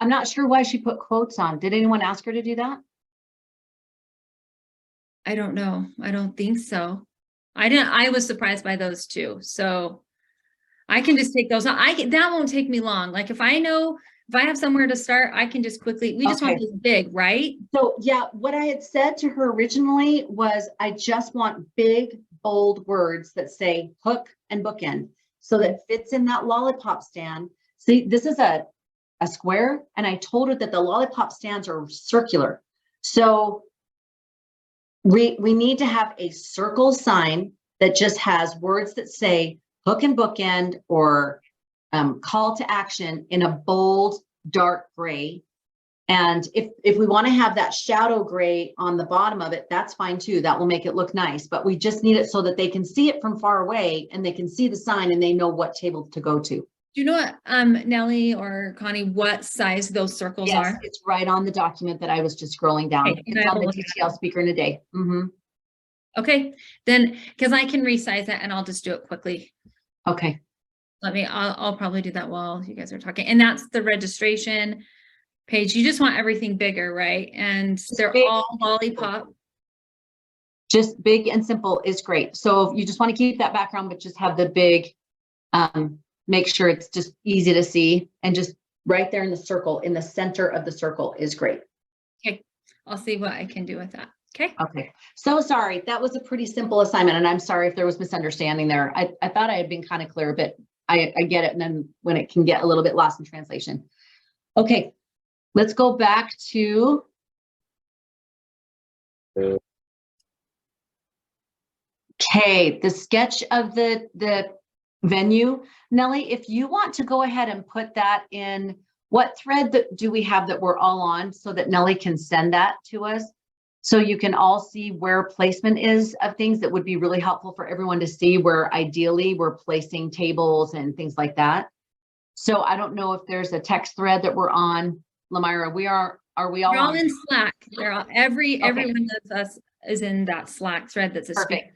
not sure why she put quotes on. Did anyone ask her to do that? I don't know. I don't think so. I was surprised by those too. So I can just take those on. That won't take me long. Like if I have somewhere to start, I can just quickly, we just want Okay. this big, right? So yeah, what I had said to her originally was I just want big, bold words that say hook and bookend. So that fits in that lollipop stand. See, this is a square, and I told her that the lollipop stands are circular. So we need to have a circle sign that just has words that say hook and bookend or call to action in a bold, dark gray. And if we want to have that shadow gray on the bottom of it, that's fine too. That will make it look nice, but we just need it so that they can see it from far away and they can see the sign and they know what table to go to. Do you know what, Nellie or Connie, what size those circles Yes, are? it's right on the document that I was just scrolling down. Okay, It's on the DTL speaker in a day. Okay, then, because I can resize it and I'll just do it quickly. Okay. I'll probably do that while you guys are talking. And that's the registration page. You just want everything bigger, right? And they're big. all lollipop. Just big and simple is great. So you just want to keep that background, but just have the big, make sure it's just easy to see, and just right there in the circle, in the center of the circle is great. Okay, I'll see what I can do with that. Okay. Okay. So sorry. That was a pretty simple assignment, and I'm sorry if there was misunderstanding there. I thought I had been kind of clear, but I get it. And then when it can get a little bit lost in translation. Okay. Let's go back to the sketch of the venue. Nellie, if you want to go ahead and put that in, what thread do we have that we're all on so that Nellie can send that to us? So you can all see where placement is of things. That would be really helpful for everyone to see where ideally we're placing tables and things like that. So I don't know if there's a text thread that we're on. Lamira, are we all We're all on? in Slack. They're all, every one of us is in that Slack thread that's a Perfect.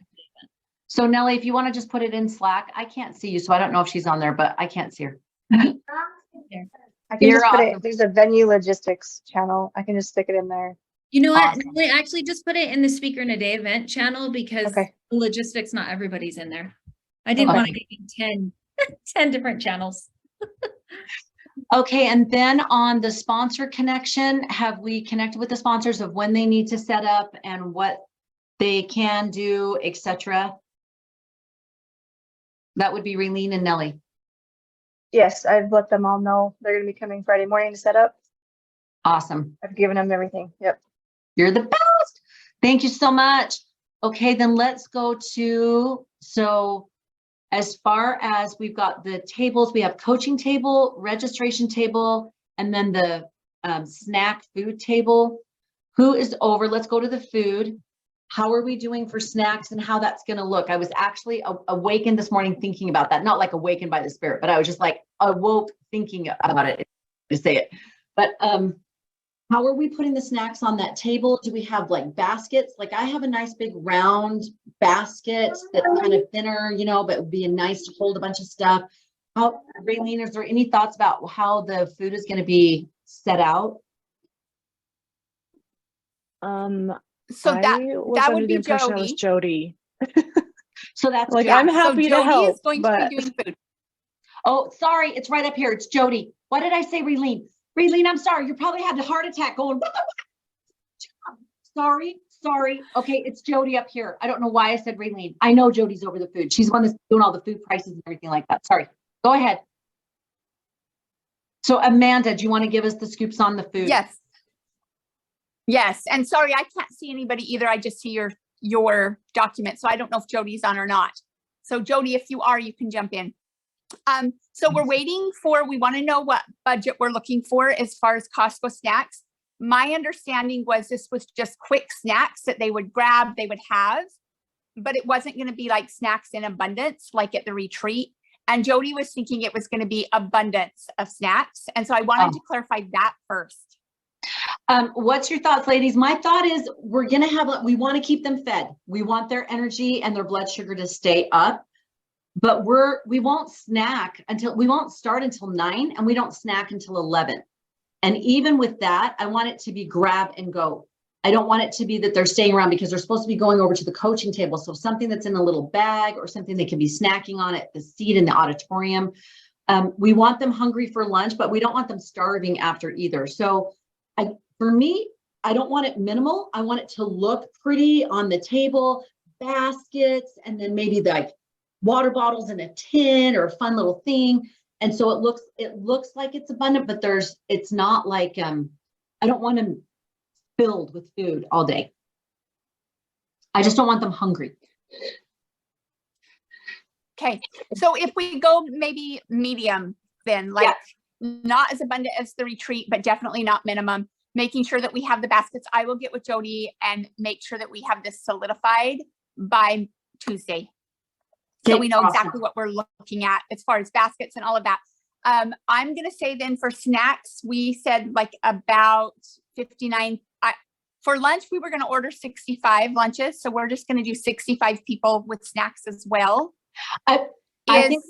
So Nellie, if you want to just put it in Slack, I can't see you, so I don't know if she's on there, but I can't see her. I can You're just put awesome. it, there's a venue logistics channel. I can just stick it in there. You know what? Awesome. We actually just put it in the speaker in a day event channel because Okay. logistics, not everybody's in there. I didn't Okay. want to give you 10 different channels. Okay, and then on the sponsor connection, have we connected with the sponsors of when they need to set up and what they can do, etc.? That would be Raylene and Nellie. Yes, I've let them all know they're going to be coming Friday morning to set up. Awesome. I've given them everything. Yep. You're the best. Thank you so much. Okay, then let's go to, so as far as we've got the tables, we have coaching table, registration table, and then the snack food table. Who is over? Let's go to the food. How are we doing for snacks and how that's going to look? I was actually awakened this morning thinking about that. Not like awakened by the spirit, but I was just like awoke thinking about it, to say it. But how are we putting the snacks on that table? Do we have like baskets? Like I have a nice big round basket that's kind of thinner, you know, but it would be nice to hold a bunch of stuff. How, Raylene, is there any thoughts about how the food is going to be set out? So that was under would the be impression it was Jody. Jody. So that's Like, Jody. I'm happy to Jody help, is going but to be doing food. Oh, sorry, it's right up here. It's Jody. Why did I say Raylene? Raylene, I'm sorry. You probably had a heart attack going. What the? Sorry. Okay, it's Jody up here. I don't know why I said Raylene. I know Jody's over the food. She's the one that's doing all the food prices and everything like that. Sorry. Go ahead. So Amanda, do you want to give us the scoops on the food? Yes. Yes, and sorry, I can't see anybody either. I just see your document, so I don't know if Jody's on or not. So Jody, if you are, you can jump in. So we're waiting we want to know what budget we're looking for as far as Costco snacks. My understanding was this was just quick snacks that they would grab, they would have, but it wasn't going to be like snacks in abundance, like at the retreat. And Jody was thinking it was going to be abundance of snacks. And so I wanted to clarify that first. What's your thoughts, ladies? My thought is we want to keep them fed. We want their energy and their blood sugar to stay up, but we won't start until 9 and we don't snack until 11. And even with that, I want it to be grab and go. I don't want it to be that they're staying around because they're supposed to be going over to the coaching table. So something that's in a little bag or something they can be snacking on at the seat in the auditorium. We want them hungry for lunch, but we don't want them starving after either. So for me, I don't want it minimal. I want it to look pretty on the table, baskets, and then maybe like water bottles in a tin or a fun little thing. And so it looks like it's abundant, but it's not like, I don't want them filled with food all day. I just don't want them hungry. Okay. So if we go maybe medium, then like not as abundant as the retreat, but definitely not minimum, making sure that we have the baskets. I will get with Jody and make sure that we have this solidified by Tuesday. So we know exactly what we're looking at as far as baskets and all of that. I'm going to say then for snacks, we said like about 59. For lunch, we were going to order 65 lunches. So we're just going to do 65 people with snacks as well. I think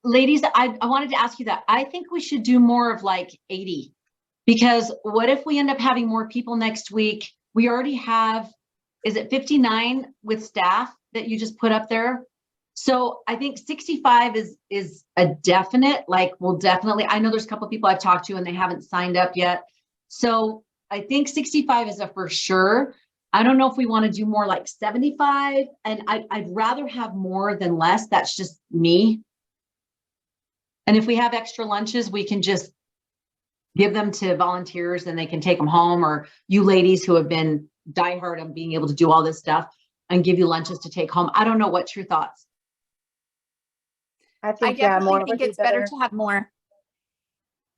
ladies, I wanted to ask you that. I think we should do more of like 80, because what if we end up having more people next week? We already have, is it 59 with staff that you just put up there? So I think 65 is a definite, like we'll definitely, I know there's a couple of people I've talked to and they haven't signed up yet. So I think 65 is a for sure. I don't know if we want to do more like 75, and I'd rather have more than less. That's just me. And if we have extra lunches, we can just give them to volunteers and they can take them home, or you ladies who have been diehard on being able to do all this stuff and give you lunches to take home. I don't know. What's your thoughts? I I think, definitely more think would be it's better to have more.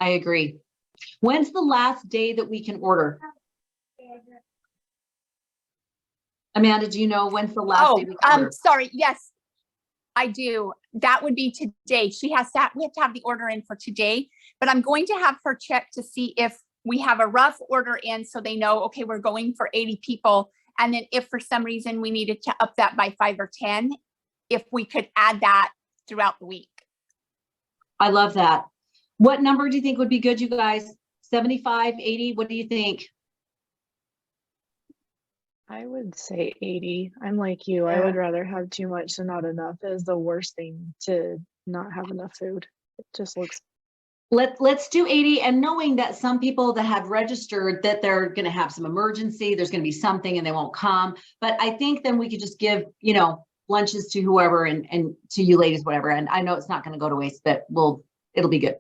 I agree. When's the last day that we can order? Amanda, do you know when's the last day we can order? Sorry. Yes, I do. That would be today. We have to have the order in for today, but I'm going to have her check to see if we have a rough order in so they know, okay, we're going for 80 people. And then if for some reason we needed to up that by 5 or 10, if we could add that throughout the week. I love that. What number do you think would be good, you guys? 75, 80? What do you think? I would say 80. I'm like you. I would rather have too much than not enough. It is the worst thing to not have enough food. It just looks. Let's do 80, and knowing that some people that have registered that they're going to have some emergency, there's going to be something and they won't come. But I think then we could just give, lunches to whoever and to you ladies, whatever. And I know it's not going to go to waste, but it'll be good.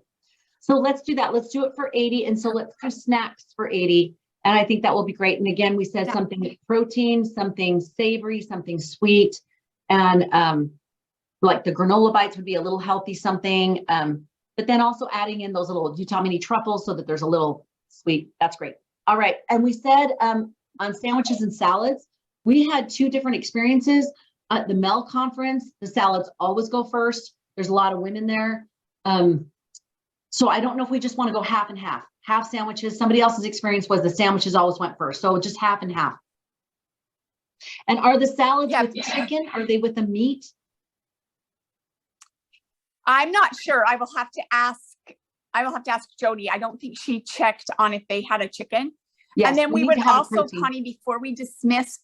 So let's do that. Let's do it for 80. And so let's do snacks for 80. And I think that will be great. And again, we said something with protein, something savory, something sweet, and like the granola bites would be a little healthy something. But then also adding in those little Utah mini truffles so that there's a little sweet. That's great. All right. And we said on sandwiches and salads, we had 2 different experiences. At the Mel conference, the salads always go first. There's a lot of women there. So I don't know if we just want to go half and half. Half sandwiches. Somebody else's experience was the sandwiches always went first. So just half and half. And are the salads with chicken? Are they with the meat? I'm not sure. I will have to ask Jody. I don't think she checked on if they had a chicken. Yes, and then we would also, Connie, before we dismiss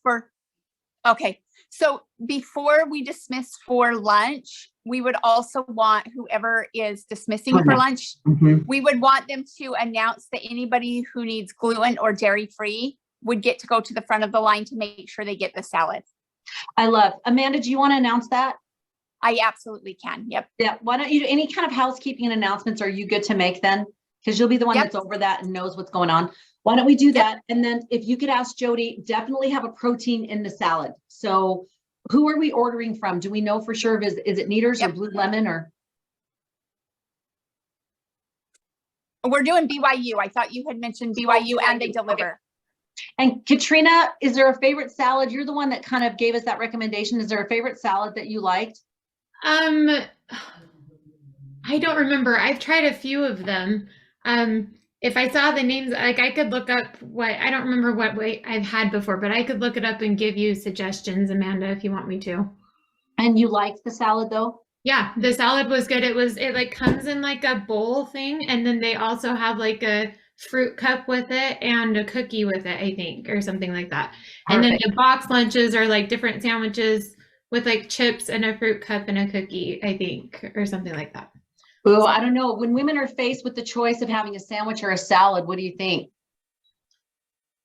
before we dismiss for lunch, we would also want whoever is dismissing for lunch, we would want them to announce that anybody who needs gluten or dairy free would get to go to the front of the line to make sure they get the salad. I love. Amanda, do you want to announce that? I absolutely can. Yep. Yeah, why don't you do any kind of housekeeping and announcements are you good to make then? Because you'll be the one Yep. that's over that and knows what's going on. Why don't we do Yep. that? And then if you could ask Jody, definitely have a protein in the salad. So who are we ordering from? Do we know for sure? Is it Neaters or Yep. Blue Lemon or? We're doing BYU. I thought you had mentioned BYU and they BYU. deliver. And Katrina, is there a favorite salad? You're the one that kind of gave us that recommendation. Is there a favorite salad that you liked? I don't remember. I've tried a few of them. If I saw the names, like I could look up I don't remember what way I've had before, but I could look it up and give you suggestions, Amanda, if you want me to. And you liked the salad though? Yeah, the salad was good. It like comes in like a bowl thing, and then they also have like a fruit cup with it and a cookie with it, I think, or something like that. And then Perfect. the box lunches are like different sandwiches with like chips and a fruit cup and a cookie, I think, or something like that. Oh, I don't know. When women are faced with the choice of having a sandwich or a salad, what do you think?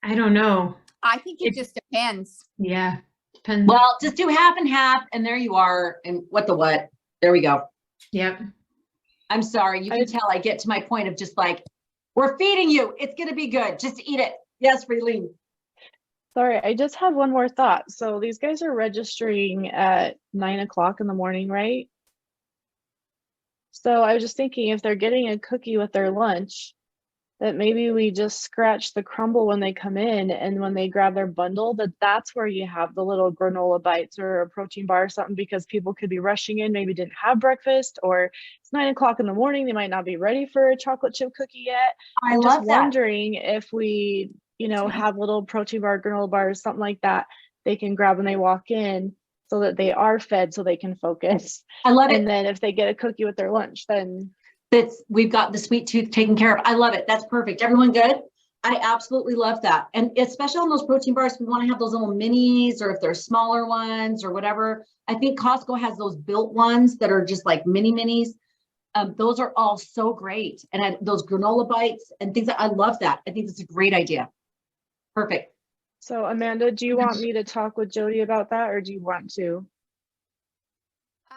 I don't know. I think it just depends. Yeah, depends. Well, just do half and half, and there you are. And what the what? There we go. Yep. I'm sorry. You can tell I get to my point of just like, we're feeding you. It's going to be good. Just eat it. Yes, Freeline. Sorry, I just had one more thought. So these guys are registering at 9 o'clock in the morning, right? So I was just thinking if they're getting a cookie with their lunch, that maybe we just scratch the crumble when they come in, and when they grab their bundle, that's where you have the little granola bites or a protein bar or something, because people could be rushing in, maybe didn't have breakfast, or it's 9 o'clock in the morning, they might not be ready for a chocolate chip cookie yet. I'm just wondering if we, have little protein bar, granola bars, something like that, they can grab when they walk in, so that they are fed, so they can focus. I love it. And then if they get a cookie with their lunch, then we've got the sweet tooth taken care of. I love it. That's perfect. Everyone good? I absolutely love that. And especially on those protein bars, we want to have those little minis, or if they're smaller ones or whatever. I think Costco has those built ones that are just like mini minis. Those are all so great. And those granola bites and things, I love that. I think that's a great idea. Perfect. So Amanda, do you want me to talk with Jody about that, or do you want to?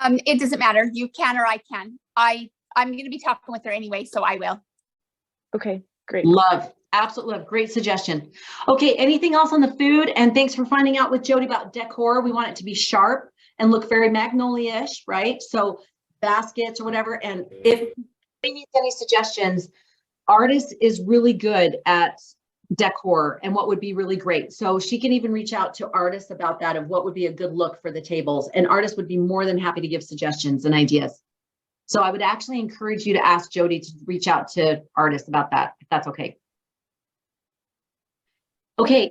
It doesn't matter. You can or I can. I'm going to be talking with her anyway, so I will. Okay, great. Love, absolutely love. Great suggestion. Okay, anything else on the food? And thanks for finding out with Jody about decor. We want it to be sharp and look very Magnolia-ish, right? So baskets or whatever. And if we need any suggestions, Artist is really good at decor and what would be really great. So she can even reach out to Artist about that, of what would be a good look for the tables. And Artist would be more than happy to give suggestions and ideas. So I would actually encourage you to ask Jody to reach out to Artist about that, if that's okay. Okay,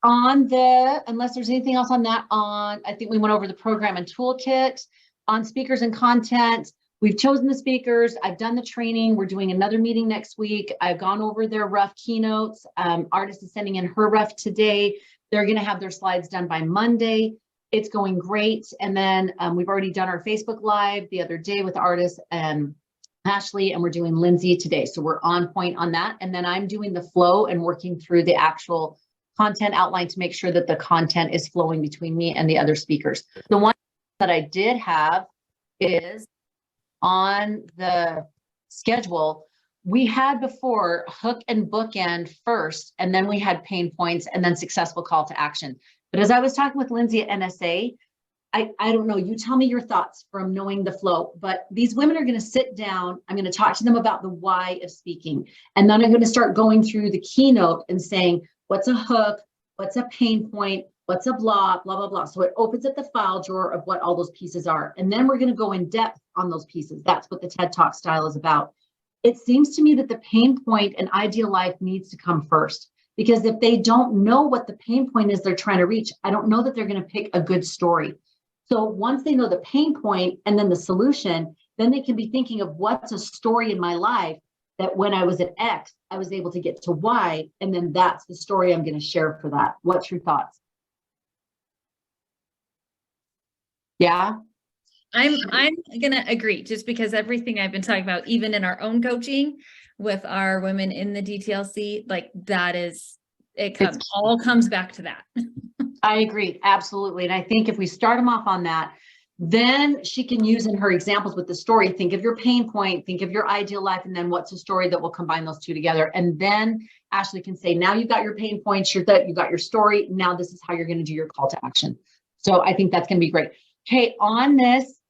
unless there's anything else on that, I think we went over the program and toolkit. On speakers and content, we've chosen the speakers. I've done the training. We're doing another meeting next week. I've gone over their rough keynotes. Artist is sending in her rough today. They're going to have their slides done by Monday. It's going great. And then we've already done our Facebook Live the other day with Artist and Ashley, and we're doing Lindsay today. So we're on point on that. And then I'm doing the flow and working through the actual content outline to make sure that the content is flowing between me and the other speakers. The one that I did have is on the schedule. We had before hook and bookend first, and then we had pain points and then successful call to action. But as I was talking with Lindsay at NSA, I don't know, you tell me your thoughts from knowing the flow, but these women are going to sit down. I'm going to talk to them about the why of speaking. And then I'm going to start going through the keynote and saying, what's a hook? What's a pain point? What's a blah, blah, blah, blah. So it opens up the file drawer of what all those pieces are. And then we're going to go in depth on those pieces. That's what the TED Talk style is about. It seems to me that the pain point and ideal life needs to come first. Because if they don't know what the pain point is they're trying to reach, I don't know that they're going to pick a good story. So once they know the pain point and then the solution, then they can be thinking of what's a story in my life that when I was at X, I was able to get to Y, and then that's the story I'm going to share for that. What's your thoughts? Yeah. I'm gonna agree, just because everything I've been talking about, even in our own coaching with our women in the DTLC, like that is, all comes back to that. I agree, absolutely. And I think if we start them off on that, Then she can use in her examples with the story, think of your pain point, think of your ideal life, and then what's a story that will combine those two together. And then Ashley can say, now you've got your pain points, you got your story. Now this is how you're going to do your call to action. So I think that's going to be great. Okay, on this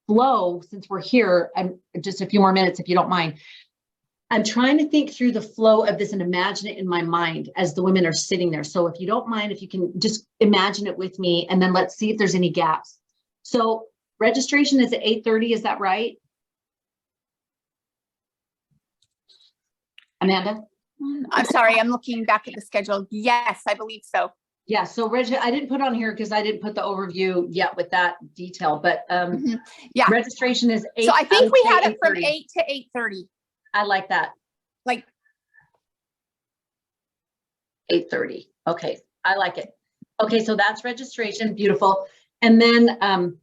flow, since we're here, and just a few more minutes, if you don't mind, I'm trying to think through the flow of this and imagine it in my mind as the women are sitting there. So if you don't mind, if you can just imagine it with me, and then let's see if there's any gaps. So registration is at 8:30, is that right? Amanda? I'm sorry, I'm looking back at the schedule. Yes, I believe so. Yeah, so Reg, I didn't put on here because I didn't put the overview yet with that detail, but Yeah. registration is 8. So I think we would say had it from 8:30. 8 to 8:30. I like that. Like 8:30. Okay, I like it. Okay, so that's registration, beautiful. And then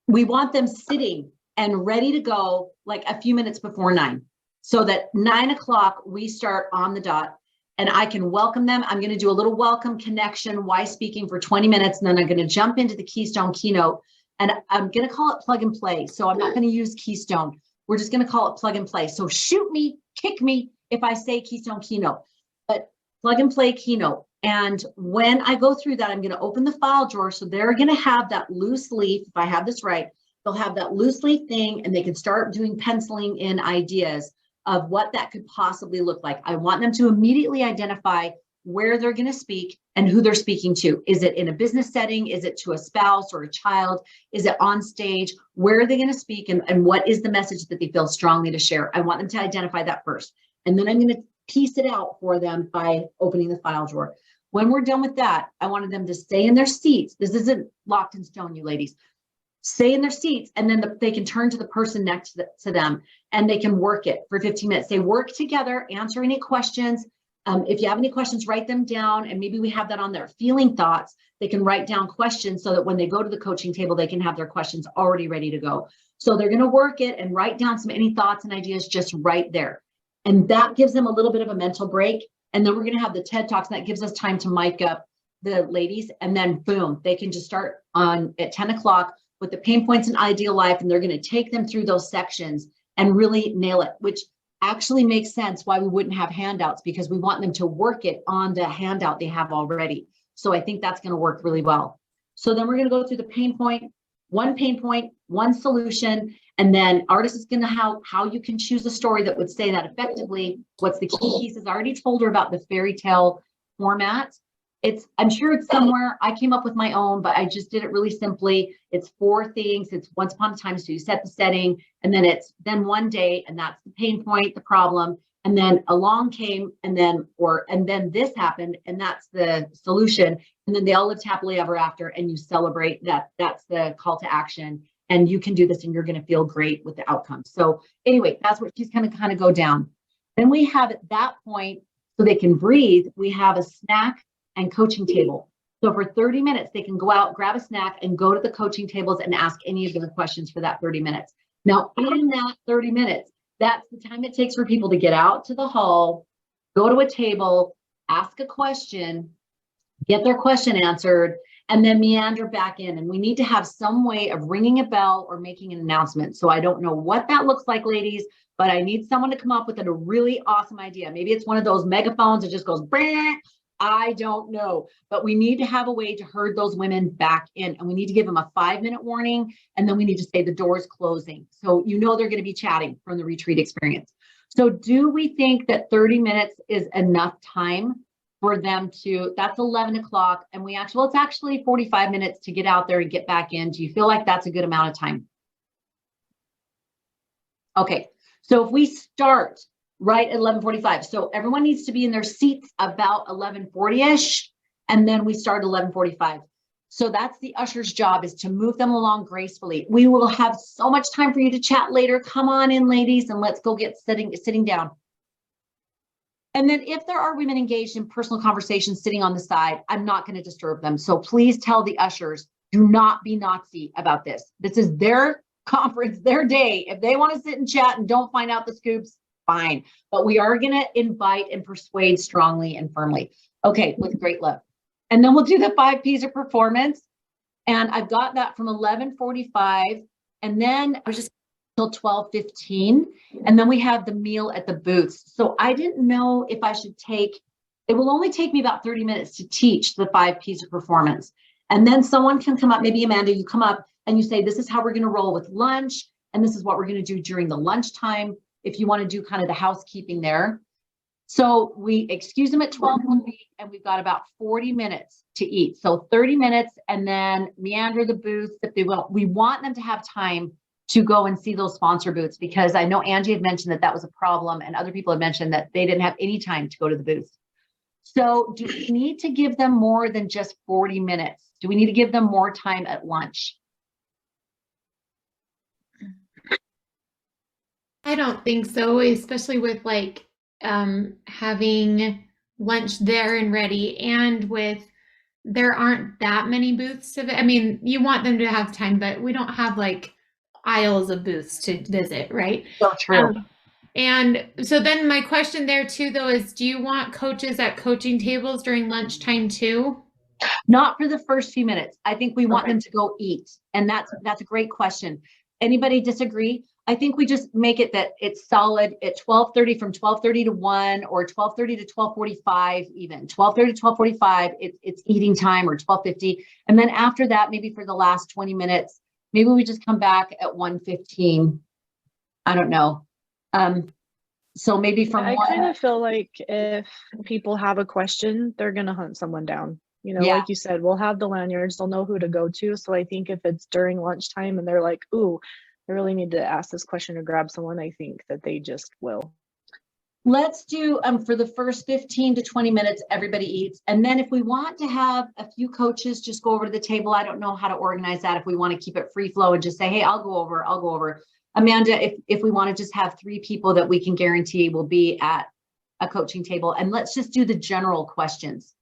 we want them sitting and ready to go like a few minutes before 9, so that 9 o'clock we start on the dot and I can welcome them. I'm going to do a little welcome connection, why speaking for 20 minutes, and then I'm going to jump into the Keystone keynote, and I'm going to call it plug and play. So I'm not going to use Keystone. We're just going to call it plug and play. So shoot me, kick me if I say Keystone keynote, but plug and play keynote. And when I go through that, I'm going to open the file drawer. So they're going to have that loose leaf. If I have this right, they'll have that loose leaf thing, and they can start doing penciling in ideas of what that could possibly look like. I want them to immediately identify where they're going to speak and who they're speaking to. Is it in a business setting? Is it to a spouse or a child? Is it on stage? Where are they going to speak? And what is the message that they feel strongly to share? I want them to identify that first. And then I'm going to piece it out for them by opening the file drawer. When we're done with that, I wanted them to stay in their seats. This isn't locked in stone, you ladies. Stay in their seats, and then they can turn to the person next to them, and they can work it for 15 minutes. They work together, answer any questions. If you have any questions, write them down, and maybe we have that on their feeling thoughts. They can write down questions so that when they go to the coaching table, they can have their questions already ready to go. So they're going to work it and write down any thoughts and ideas just right there. And that gives them a little bit of a mental break. And then we're going to have the TED Talks, and that gives us time to mic up the ladies. And then boom, they can just start on at 10 o'clock with the pain points in ideal life. And they're going to take them through those sections and really nail it, which actually makes sense why we wouldn't have handouts, because we want them to work it on the handout they have already. So I think that's going to work really well. So then we're going to go through the pain point, one solution. And then artist is going to how you can choose a story that would say that effectively. What's the key pieces? I already told her about the fairy tale format. I'm sure it's somewhere. I came up with my own, but I just did it really simply. It's 4 things. It's once upon a time. So you set the setting, and then it's then one day, and that's the pain point, the problem. And then along came, and then this happened, and that's the solution. And then they all lived happily ever after, and you celebrate that. That's the call to action. And you can do this, and you're going to feel great with the outcome. So anyway, that's what she's going to kind of go down. Then we have at that point, so they can breathe, we have a snack and coaching table. So for 30 minutes, they can go out, grab a snack, and go to the coaching tables and ask any of their questions for that 30 minutes. Now, in that 30 minutes, that's the time it takes for people to get out to the hall, go to a table, ask a question, get their question answered, and then meander back in. And we need to have some way of ringing a bell or making an announcement. So I don't know what that looks like, ladies, but I need someone to come up with a really awesome idea. Maybe it's one of those megaphones that just goes, bah! I don't know, but we need to have a way to herd those women back in, and we need to give them a 5-minute warning. And then we need to say the door's closing. So, they're going to be chatting from the retreat experience. So do we think that 30 minutes is enough time for them that's 11 o'clock, and it's actually 45 minutes to get out there and get back in. Do you feel like that's a good amount of time? Okay. So if we start right at 11:45, so everyone needs to be in their seats about 11:40ish, and then we start 11:45. So that's the usher's job, is to move them along gracefully. We will have so much time for you to chat later. Come on in, ladies, and let's go get sitting down. And then if there are women engaged in personal conversations sitting on the side, I'm not going to disturb them. So please tell the ushers, do not be Nazi about this. This is their conference, their day. If they want to sit and chat and don't find out the scoops, fine. But we are going to invite and persuade strongly and firmly. Okay, with great love. And then we'll do the 5 P's of performance. And I've got that from 11:45, and then I was just till 12:15, and then we have the meal at the booths. So I didn't know if I should take, it will only take me about 30 minutes to teach the 5 P's of performance. And then someone can come up, maybe Amanda, you come up and you say, this is how we're going to roll with lunch, and this is what we're going to do during the lunchtime, if you want to do kind of the housekeeping there. So we excuse them at 12:30, and we've got about 40 minutes to eat. So 30 minutes, and then meander the booths if they will. We want them to have time to go and see those sponsor booths, because I know Angie had mentioned that that was a problem, and other people had mentioned that they didn't have any time to go to the booths. So do we need to give them more than just 40 minutes? Do we need to give them more time at lunch? I don't think so, especially with like having lunch there and ready, and with there aren't that many booths to, I mean, you want them to have time, but we don't have like aisles of booths to visit, right? So true. And so then my question there too, though, is do you want coaches at coaching tables during lunchtime too? Not for the first few minutes. I think we want them to go eat. And that's a great question. Anybody disagree? I think we just make it that it's solid at 12:30, from 12:30 to 1, or 12:30 to 12:45, even 12:30 to 12:45, it's eating time, or 12:50. And then after that, maybe for the last 20 minutes, maybe we just come back at 1:15. I don't know. So maybe from I kind of feel like if people have a question, they're going to hunt someone down. You know, Yeah. like you said, we'll have the lanyards, they'll know who to go to. So I think if it's during lunchtime and they're like, ooh, I really need to ask this question or grab someone, I think that they just will. Let's do for the first 15 to 20 minutes, everybody eats. And then if we want to have a few coaches just go over to the table, I don't know how to organize that. If we want to keep it free flow and just say, hey, I'll go over. Amanda, if we want to just have 3 people that we can guarantee will be at a coaching table, and let's just do the general questions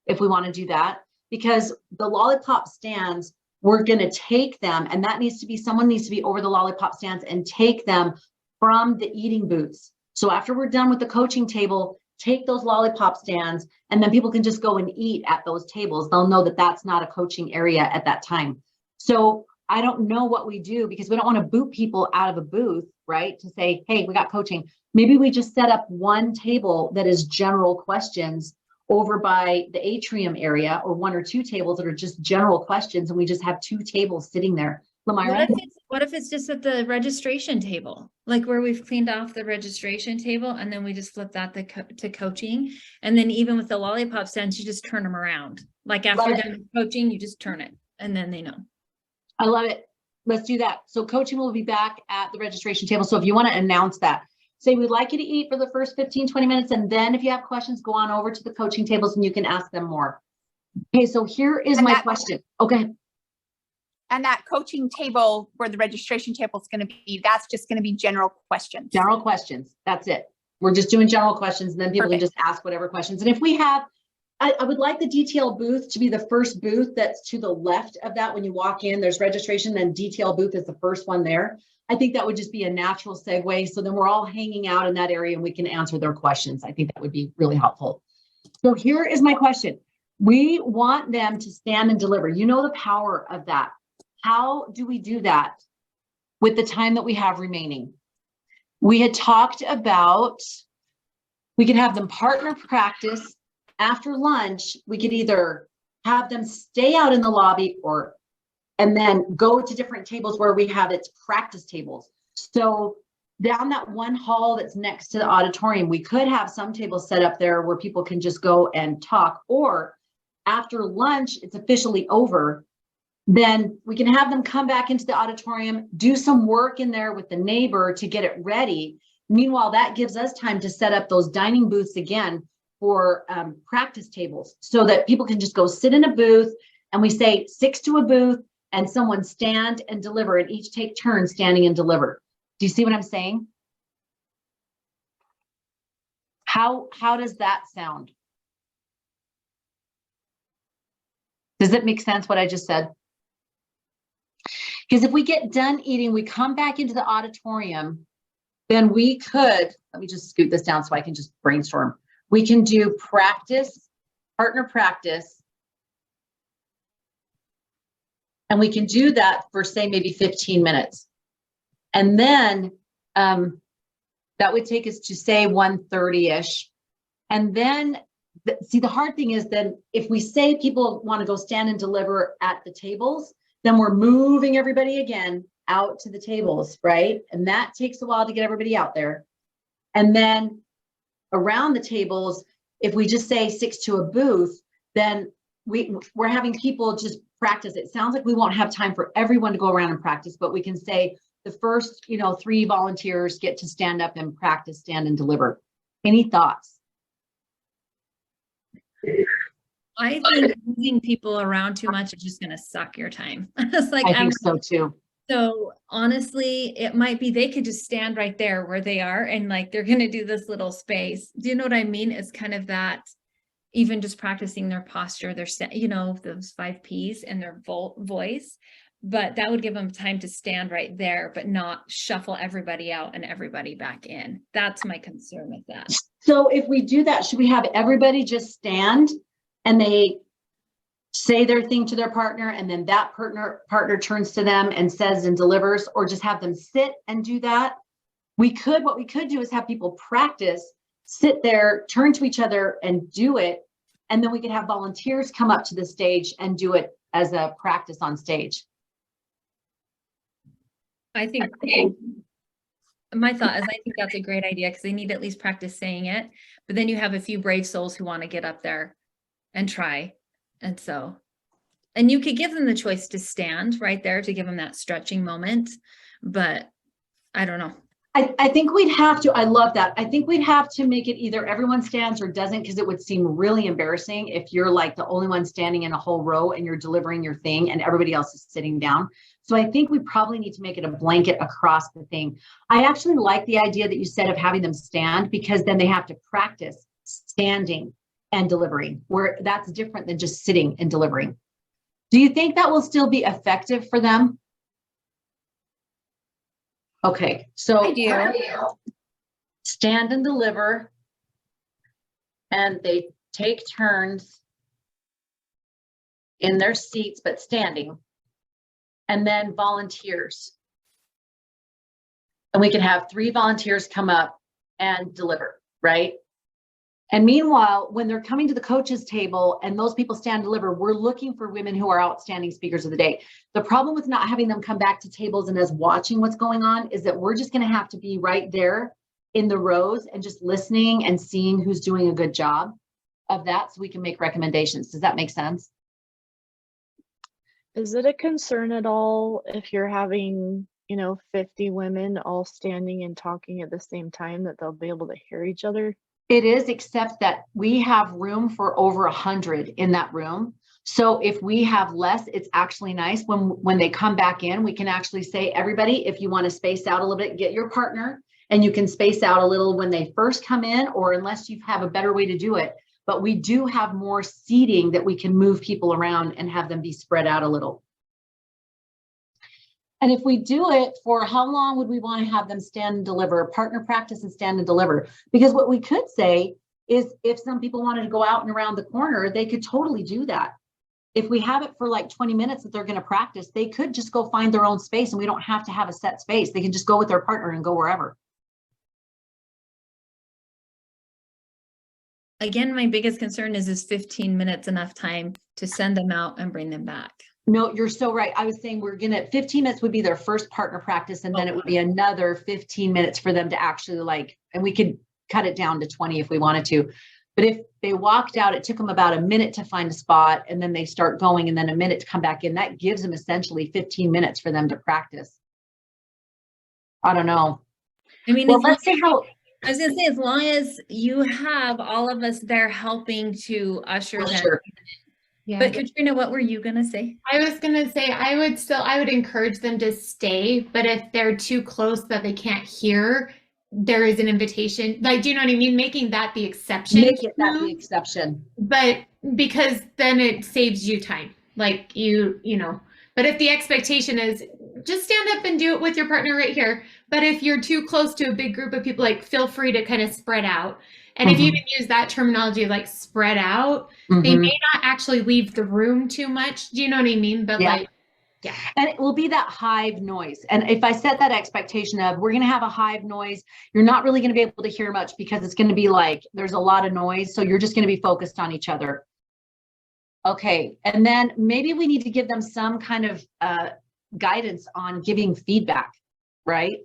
if we want to do that, because the lollipop stands, we're going to take them, and that needs to be, someone needs to be over the lollipop stands and take them from the eating booths. So after we're done with the coaching table, take those lollipop stands, and then people can just go and eat at those tables. They'll know that that's not a coaching area at that time. So I don't know what we do, because we don't want to boot people out of a booth, right? To say, hey, we got coaching. Maybe we just set up one table that is general questions over by the atrium area, or 1 or 2 tables that are just general questions, and we just have 2 tables sitting there. Lamira? What if it's just at the registration table, like where we've cleaned off the registration table, and then we just flip that to coaching, and then even with the lollipop stands, you just turn them around. Like after you're done with coaching, you just turn it, and then they know. I love it. Let's do that. So coaching will be back at the registration table. So if you want to announce that, say we'd like you to eat for the first 15, 20 minutes. And then if you have questions, go on over to the coaching tables and you can ask them more. Okay, so here is my question. Okay. And that coaching table where the registration table is going to be, that's just going to be general questions. General questions. That's it. We're just doing general questions, and then people can just ask whatever questions. And if we have, I would like the DTL booth to be the first booth that's to the left of that. When you walk in, there's registration, then DTL booth is the first one there. I think that would just be a natural segue. So then we're all hanging out in that area and we can answer their questions. I think that would be really helpful. So here is my question. We want them to stand and deliver. You know the power of that. How do we do that with the time that we have remaining? We had talked about, we could have them partner practice. After lunch, we could either have them stay out in the lobby and then go to different tables where we have its practice tables. So down that one hall that's next to the auditorium, we could have some tables set up there where people can just go and talk, or after lunch, it's officially over. Then we can have them come back into the auditorium, do some work in there with the neighbor to get it ready. Meanwhile, that gives us time to set up those dining booths again for practice tables, so that people can just go sit in a booth, and we say 6 to a booth, and someone stand and deliver, and each take turns standing and deliver. Do you see what I'm saying? How does that sound? Does it make sense what I just said? Because if we get done eating, we come back into the auditorium, then we could, let me just scoot this down so I can just brainstorm. We can do practice, partner practice. And we can do that for, say, maybe 15 minutes. And then that would take us to, say, 1:30-ish. And then, see, the hard thing is then if we say people want to go stand and deliver at the tables, then we're moving everybody again out to the tables, right? And that takes a while to get everybody out there. And then around the tables, if we just say 6 to a booth, then we're having people just practice. It sounds like we won't have time for everyone to go around and practice, but we can say the first, 3 volunteers get to stand up and practice, stand and deliver. Any thoughts? I think moving people around too much is just going to suck your time. It's like, I think so too. So honestly, it might be they could just stand right there where they are and like they're going to do this little space. Do you know what I mean? It's kind of that, even just practicing their posture, their, those 5 Ps and their voice, but that would give them time to stand right there, but not shuffle everybody out and everybody back in. That's my concern with that. So if we do that, should we have everybody just stand and they say their thing to their partner, and then that partner turns to them and says and delivers, or just have them sit and do that? What we could do is have people practice, sit there, turn to each other and do it. And then we could have volunteers come up to the stage and do it as a practice on stage. I think my thought is I think that's a great idea because they need to at least practice saying it, but then you have a few brave souls who want to get up there and try. And you could give them the choice to stand right there to give them that stretching moment, but I don't know. I think we'd have to, I love that. I think we'd have to make it either everyone stands or doesn't, because it would seem really embarrassing if you're like the only one standing in a whole row and you're delivering your thing and everybody else is sitting down. So I think we probably need to make it a blanket across the thing. I actually like the idea that you said of having them stand, because then they have to practice standing and delivering, where that's different than just sitting and delivering. Do you think that will still be effective for them? Okay, so I do. stand and deliver, and they take turns in their seats, but standing, and then volunteers. And we can have 3 volunteers come up and deliver, right? And meanwhile, when they're coming to the coaches table and those people stand and deliver, we're looking for women who are outstanding speakers of the day. The problem with not having them come back to tables and us watching what's going on is that we're just going to have to be right there in the rows and just listening and seeing who's doing a good job of that, so we can make recommendations. Does that make sense? Is it a concern at all if you're having, 50 women all standing and talking at the same time, that they'll be able to hear each other? It is, except that we have room for over 100 in that room. So if we have less, it's actually nice when they come back in, we can actually say, everybody, if you want to space out a little bit, get your partner, and you can space out a little when they first come in, or unless you have a better way to do it. But we do have more seating that we can move people around and have them be spread out a little. And if we do it for, how long would we want to have them stand and deliver, partner practice and stand and deliver? Because what we could say is, if some people wanted to go out and around the corner, they could totally do that. If we have it for like 20 minutes that they're going to practice, they could just go find their own space, and we don't have to have a set space. They can just go with their partner and go wherever. Again, my biggest concern is 15 minutes enough time to send them out and bring them back? No, you're so right. I was saying 15 minutes would be their first partner practice, and then it would be another 15 minutes for them to actually and we could cut it down to 20 if we wanted to. But if they walked out, it took them about a minute to find a spot, and then they start going, and then a minute to come back in. That gives them essentially 15 minutes for them to practice. I don't know. I mean, well, let's see how. I was gonna say, as long as you have all of us there helping to usher them. Sure. Yeah. But Katrina, what were you gonna say? I was gonna say I would encourage them to stay, but if they're too close that they can't hear, there is an invitation. Like, do you know what I mean? Making that the exception. Make it that the exception. But because then it saves you time. Like but if the expectation is just stand up and do it with your partner right here. But if you're too close to a big group of people, feel free to kind of spread out. And if you even use that terminology, like spread out, they may not actually leave the room too much. Do you know what I mean? But And it will be that hive noise. And if I set that expectation of we're going to have a hive noise, you're not really going to be able to hear much because it's going to be like there's a lot of noise. So you're just going to be focused on each other. Okay. And then maybe we need to give them some kind of guidance on giving feedback, right?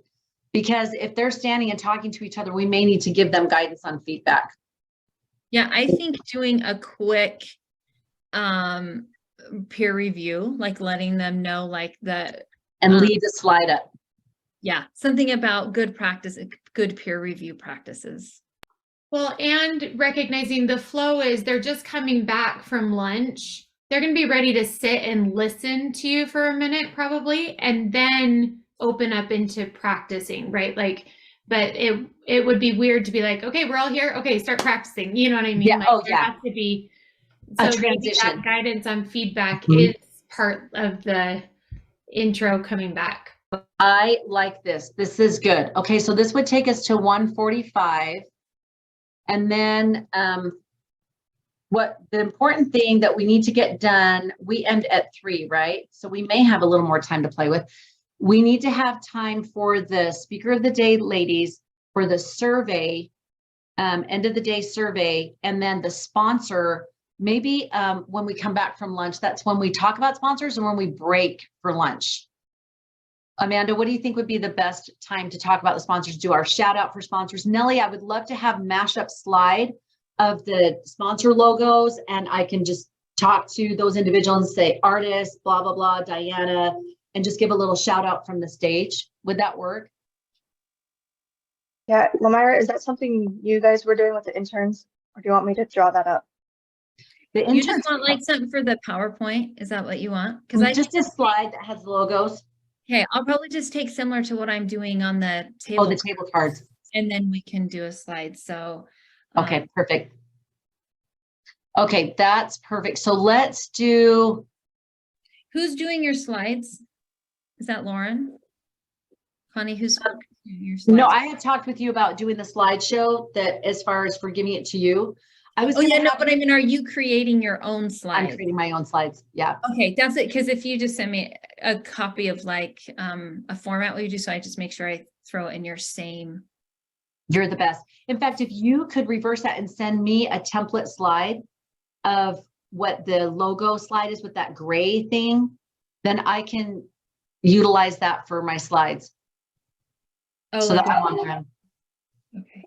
Because if they're standing and talking to each other, we may need to give them guidance on feedback. Yeah, I think doing a quick peer review, like letting them know like the And leave the slide up. yeah, something about good practice, good peer review practices. Well, and recognizing the flow is they're just coming back from lunch. They're going to be ready to sit and listen to you for a minute probably, and then open up into practicing, right? Like, but it would be weird to be like, okay, we're all here. Okay, start practicing. You know what I mean? Yeah. Like, there has to be A so maybe transition. that guidance on feedback Mhm. is part of the intro coming back. I like this. This is good. Okay, so this would take us to 1:45. And then what the important thing that we need to get done, we end at 3, right? So we may have a little more time to play with. We need to have time for the speaker of the day, ladies, for the survey, end of the day survey, and then the sponsor. Maybe when we come back from lunch, that's when we talk about sponsors and when we break for lunch. Amanda, what do you think would be the best time to talk about the sponsors? Do our shout out for sponsors. Nellie, I would love to have mashup slide of the sponsor logos, and I can just talk to those individuals and say artists, blah, blah, blah, Diana, and just give a little shout out from the stage. Would that work? Yeah, Lamira, is that something you guys were doing with the interns, or do you want me to draw that up? The You interns, just want like something for the PowerPoint? Is that what you want? Because I just a slide that has logos. okay, I'll probably just take similar to what I'm doing on the Oh, table, the table cards. and then we can do a slide. So Okay, perfect. Okay, that's perfect. So let's do, who's doing your slides? Is that Lauren? Connie, who's doing your slides? no, I had talked with you about doing the slideshow that as far as for giving it to you. I was Oh yeah, gonna no, have- but I mean, are you creating your own I'm slides? creating my own slides. Yeah. Okay, that's it. Because if you just send me a copy of like a format, will you do so I just make sure I throw it in your same. You're the best. In fact, if you could reverse that and send me a template slide of what the logo slide is with that gray thing, then I can utilize that for my slides. Oh, So like that I'm on trend. okay.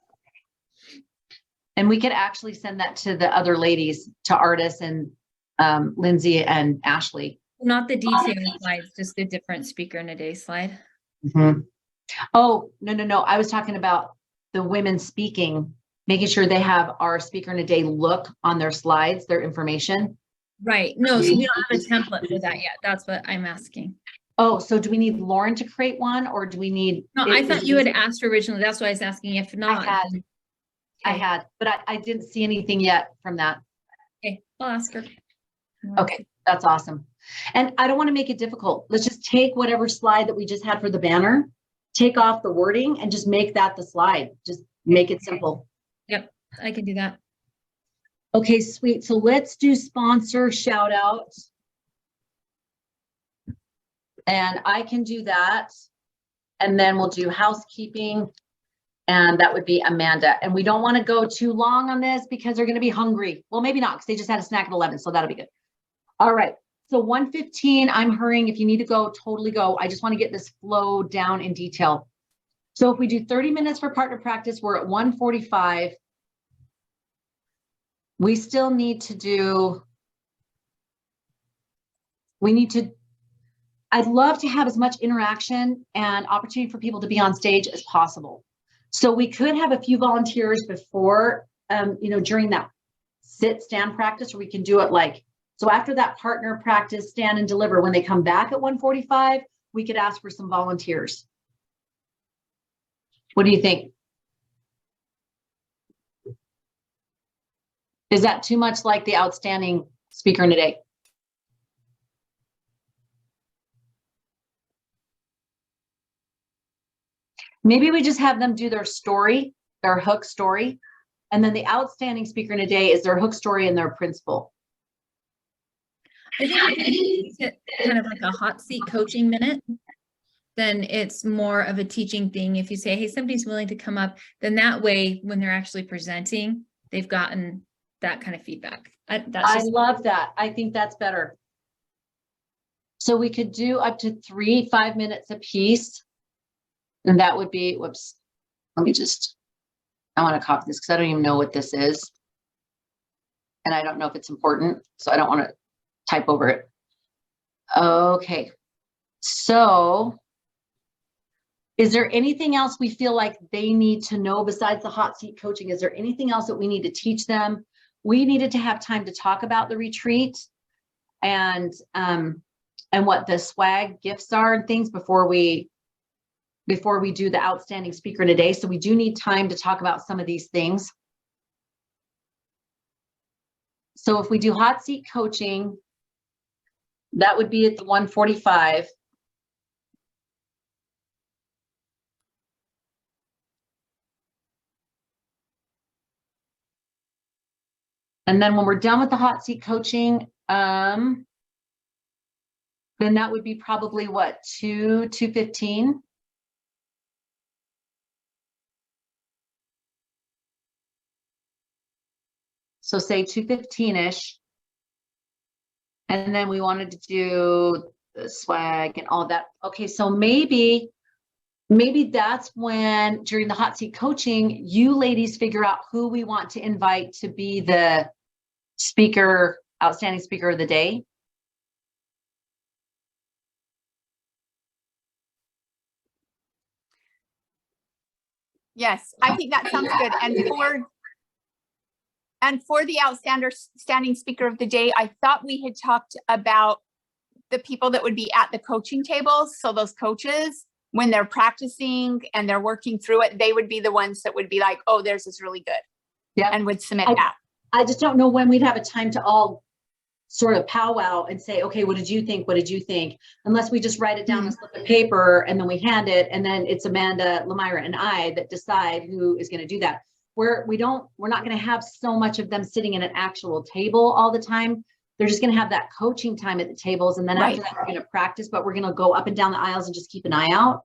And we could actually send that to the other ladies, to Artis and Lindsay and Ashley. Not the DTLA slides, just the different speaker in a day slide. Mhm. Oh, no. I was talking about the women speaking, making sure they have our speaker in a day look on their slides, their information. Right. No, so we don't have a template for that yet. That's what I'm asking. Oh, so do we need Lauren to create one, or do we need? No, I thought you had asked originally. That's why I was asking. If not, I had, but I didn't see anything yet from that. okay, I'll ask her. Okay, that's awesome. And I don't want to make it difficult. Let's just take whatever slide that we just had for the banner, take off the wording and just make that the slide. Just make it simple. Yep, I can do that. Okay, sweet. So let's do sponsor shout outs. And I can do that. And then we'll do housekeeping. And that would be Amanda. And we don't want to go too long on this because they're going to be hungry. Well, maybe not, because they just had a snack at 11. So that'll be good. All right. So 1:15, I'm hurrying. If you need to go, totally go. I just want to get this flow down in detail. So if we do 30 minutes for partner practice, we're at 1:45. We still need to do, I'd love to have as much interaction and opportunity for people to be on stage as possible. So we could have a few volunteers before, during that stand practice, or we can do it like, so after that partner practice, stand and deliver, when they come back at 1:45, we could ask for some volunteers. What do you think? Is that too much like the outstanding speaker in a day? Maybe we just have them do their story, their hook story, and then the outstanding speaker in a day is their hook story and their principle. I think if you make it kind of like a hot seat coaching minute, then it's more of a teaching thing. If you say, hey, somebody's willing to come up, then that way, when they're actually presenting, they've gotten that kind of feedback. I love that. I think that's better. So we could do up to 5 minutes a piece. And that would be, whoops, I want to copy this because I don't even know what this is. And I don't know if it's important, so I don't want to type over it. Okay. So is there anything else we feel like they need to know besides the hot seat coaching? Is there anything else that we need to teach them? We needed to have time to talk about the retreat and what the swag gifts are and things before we do the outstanding speaker in a day. So we do need time to talk about some of these things. So if we do hot seat coaching, that would be at the 1:45. And then when we're done with the hot seat coaching, then that would be probably what, 2:15. So say 2:15-ish. And then we wanted to do the swag and all that. Okay, so maybe that's when during the hot seat coaching, you ladies figure out who we want to invite to be the speaker, outstanding speaker of the day. Yes, I think that sounds good. And for the outstanding speaker of the day, I thought we had talked about the people that would be at the coaching tables. So those coaches, when they're practicing and they're working through it, they would be the ones that would be like, oh, theirs is really good. Yeah. And would submit that. I just don't know when we'd have a time to all sort of powwow and say, okay, what did you think? What did you think? Unless we just write it down on a slip of paper and then we hand it, and then it's Amanda, Lamira, and I that decide who is going to do that. We're not going to have so much of them sitting at an actual table all the time. They're just going to have that coaching time at the tables. And then after that, we're going to practice, but we're going to go up and down the aisles and just keep an eye out.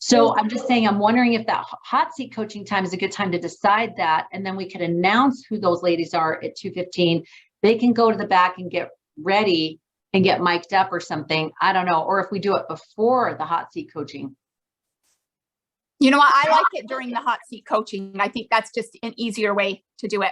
So I'm just saying, I'm wondering if that hot seat coaching time is a good time to decide that. And then we could announce who those ladies are at 2:15. They can go to the back and get ready and get mic'd up or something. I don't know. Or if we do it before the hot seat coaching. You know what? I like it during the hot seat coaching. I think that's just an easier way to do it.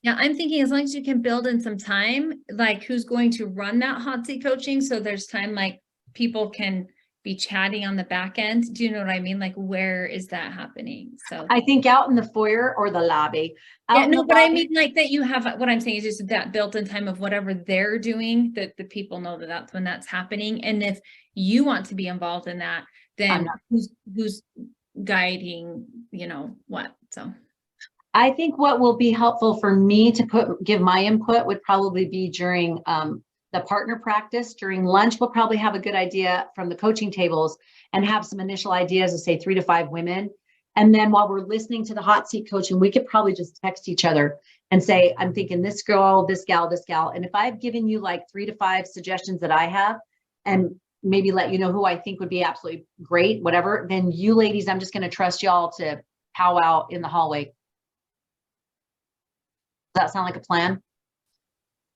Yeah, I'm thinking as long as you can build in some time, like who's going to run that hot seat coaching. So there's time, like people can be chatting on the back end. Do you know what I mean? Like, where is that happening? So I think out in the foyer or the lobby. Yeah, no, but I mean like that you have, what I'm saying is just that built-in time of whatever they're doing, that the people know that that's when that's happening. And if you want to be involved in that, then who's guiding, you know, what? So I think what will be helpful for me to give my input would probably be during the partner practice. During lunch, we'll probably have a good idea from the coaching tables and have some initial ideas of say 3 to 5 women. And then while we're listening to the hot seat coaching, we could probably just text each other and say, I'm thinking this girl, this gal, this gal. And if I've given you like 3 to 5 suggestions that I have, and maybe let you know who I think would be absolutely great, whatever, then you ladies, I'm just going to trust y'all to powwow in the hallway. Does that sound like a plan?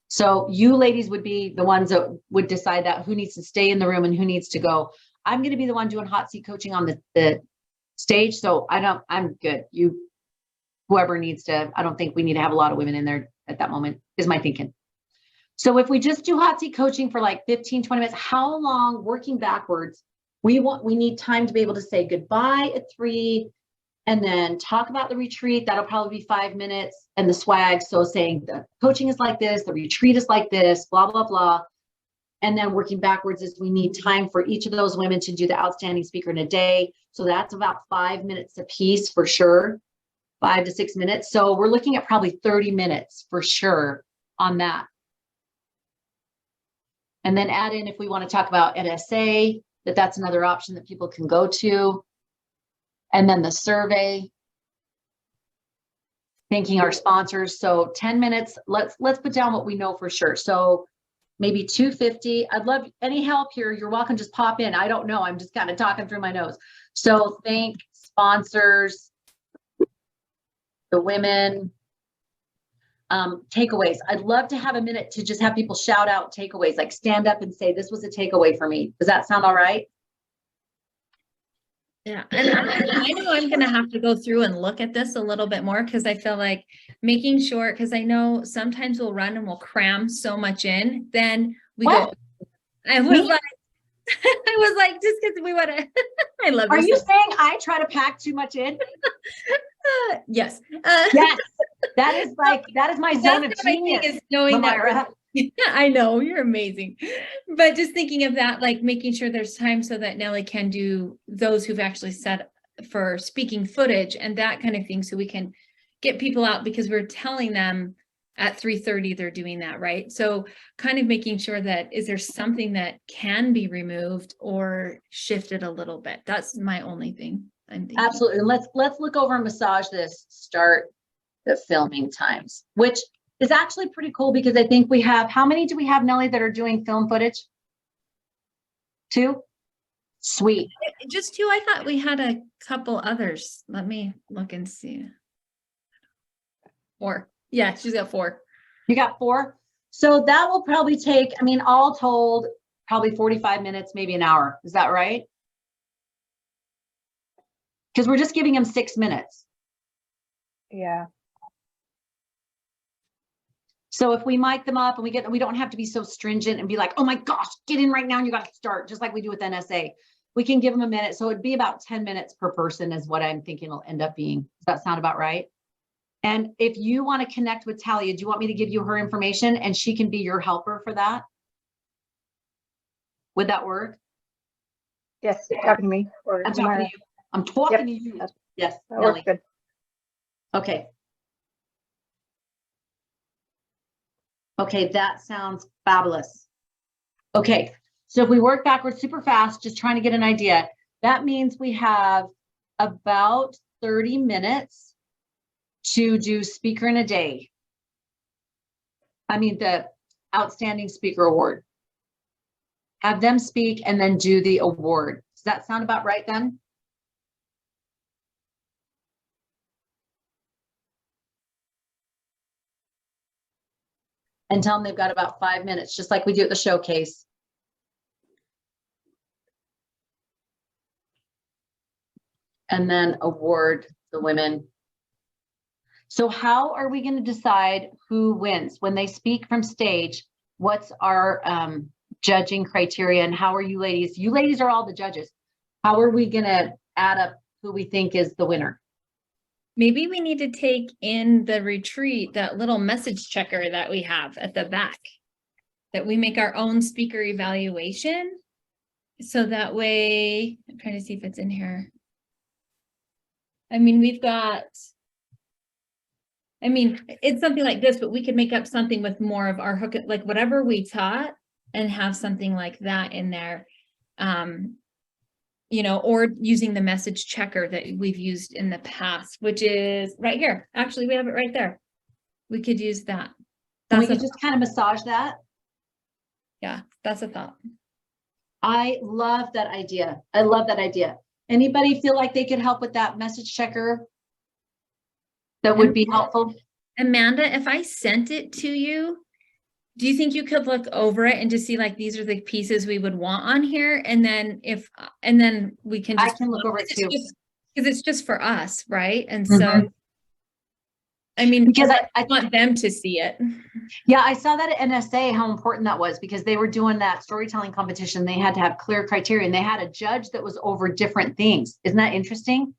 So you ladies would be the ones that would decide that who needs to stay in the room and who needs to go. I'm going to be the one doing hot seat coaching on the stage. So I'm good. Whoever needs to, I don't think we need to have a lot of women in there at that moment is my thinking. So if we just do hot seat coaching for like 15, 20 minutes, how long, working backwards, we need time to be able to say goodbye at 3 and then talk about the retreat. That'll probably be 5 minutes, and the swag. So saying the coaching is like this, the retreat is like this, blah, blah, blah. And then working backwards is we need time for each of those women to do the outstanding speaker in a day. So that's about 5 minutes a piece for sure, 5 to 6 minutes. So we're looking at probably 30 minutes for sure on that. And then add in, if we want to talk about NSA, that's another option that people can go to. And then the survey, thanking our sponsors. So 10 minutes, let's put down what we know for sure. So maybe 250. I'd love any help here. You're welcome. Just pop in. I don't know. I'm just kind of talking through my nose. So thank sponsors, the women, takeaways. I'd love to have a minute to just have people shout out takeaways, like stand up and say, this was a takeaway for me. Does that sound all right? Yeah, and I know I'm gonna have to go through and look at this a little bit more because I feel like making sure, because I know sometimes we'll run and we'll cram so much in, then we What? go. I was like, I was like, just because we want to. I love. Are you so saying I try to pack too much in? yes. Yes. That is my zone of That's what I think genius. is knowing that Lamira. I know you're amazing, but just thinking of that, like making sure there's time so that Nellie can do those who've actually set for speaking footage and that kind of thing, so we can get people out, because we're telling them at 3:30 they're doing that, right? So kind of making sure that, is there something that can be removed or shifted a little bit? That's my only thing I'm thinking. Absolutely. And let's look over and massage this. Start the filming times, which is actually pretty cool, because I think we have, how many do we have, Nellie, that are doing film footage? 2? Sweet. Just 2. I thought we had a couple others. Let me look and see. 4. Yeah, she's got 4. You got 4? So that will probably take, I mean, all told, probably 45 minutes, maybe an hour. Is that right? Because we're just giving them 6 minutes. Yeah. So if we mic them up and we don't have to be so stringent and be like, oh my gosh, get in right now and you got to start, just like we do with NSA. We can give them a minute. So it'd be about 10 minutes per person is what I'm thinking it'll end up being. Does that sound about right? And if you want to connect with Talia, do you want me to give you her information and she can be your helper for that? Would that work? Yes, you're talking to me. Or I'm talking Lamira. to you. I'm talking Yep. to you. That's- Yes, That works Nellie. good. Okay. Okay, that sounds fabulous. Okay, so if we work backwards super fast, just trying to get an idea, that means we have about 30 minutes to do speaker in a day. I mean, the outstanding speaker award. Have them speak and then do the award. Does that sound about right then? And tell them they've got about 5 minutes, just like we do at the showcase. And then award the women. So how are we going to decide who wins? When they speak from stage, what's our judging criteria, and how are you ladies? You ladies are all the judges. How are we going to add up who we think is the winner? Maybe we need to take in the retreat that little message checker that we have at the back, that we make our own speaker evaluation. So that way, I'm trying to see if it's in here. I mean, we've got, I mean, it's something like this, but we could make up something with more of our hook, like whatever we taught, and have something like that in there. You know, or using the message checker that we've used in the past, which is right here. Actually, we have it right there. We could use that. And we That's could just kind of massage that. yeah, that's a thought. I love that idea. I love that idea. Anybody feel like they could help with that message checker? That would be helpful. Amanda, if I sent it to you, do you think you could look over it and just see like these are the pieces we would want on here? And then we can just I can look over it too. Because it's just for us, right? And Mhm. so I mean, Because I want them to see it. yeah, I saw that at NSA, how important that was, because they were doing that storytelling competition. They had to have clear criteria, and they had a judge that was over different things. Isn't that interesting?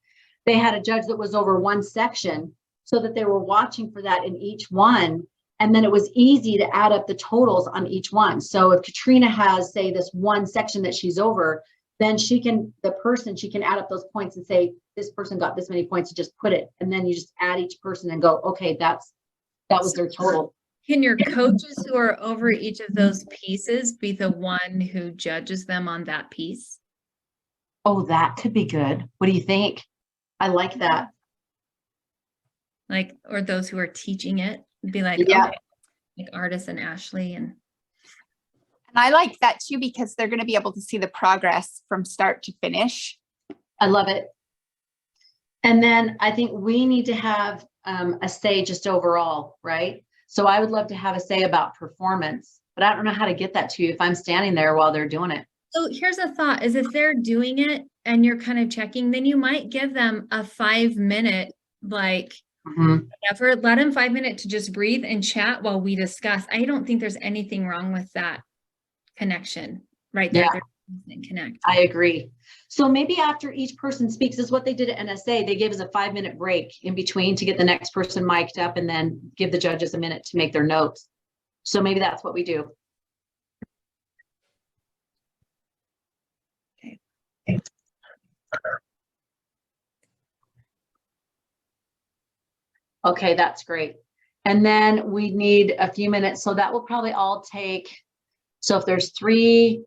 They had a judge that was over one section, so that they were watching for that in each one. And then it was easy to add up the totals on each one. So if Katrina has, say, this one section that she's over, then she can add up those points and say, this person got this many points, to just put it. And then you just add each person and go, okay, that was their total. Can your coaches who are over each of those pieces be the one who judges them on that piece? Oh, that could be good. What do you think? I like that. Like, or those who are teaching it, be like, Yeah. okay, like Artis and Ashley and I like that too, because they're going to be able to see the progress from start to finish. I love it. And then I think we need to have a say just overall, right? So I would love to have a say about performance, but I don't know how to get that to you if I'm standing there while they're doing it. So here's a thought is if they're doing it and you're kind of checking, then you might give them a 5-minute, like whatever, let them 5 minutes to just breathe and chat while we discuss. I don't think there's anything wrong with that connection right there. Yeah. Connect. I agree. So maybe after each person speaks, is what they did at NSA. They gave us a 5-minute break in between to get the next person mic'd up and then give the judges a minute to make their notes. So maybe that's what we do. Okay. Okay, that's great. And then we need a few minutes. So that will probably all take, so if there's 3,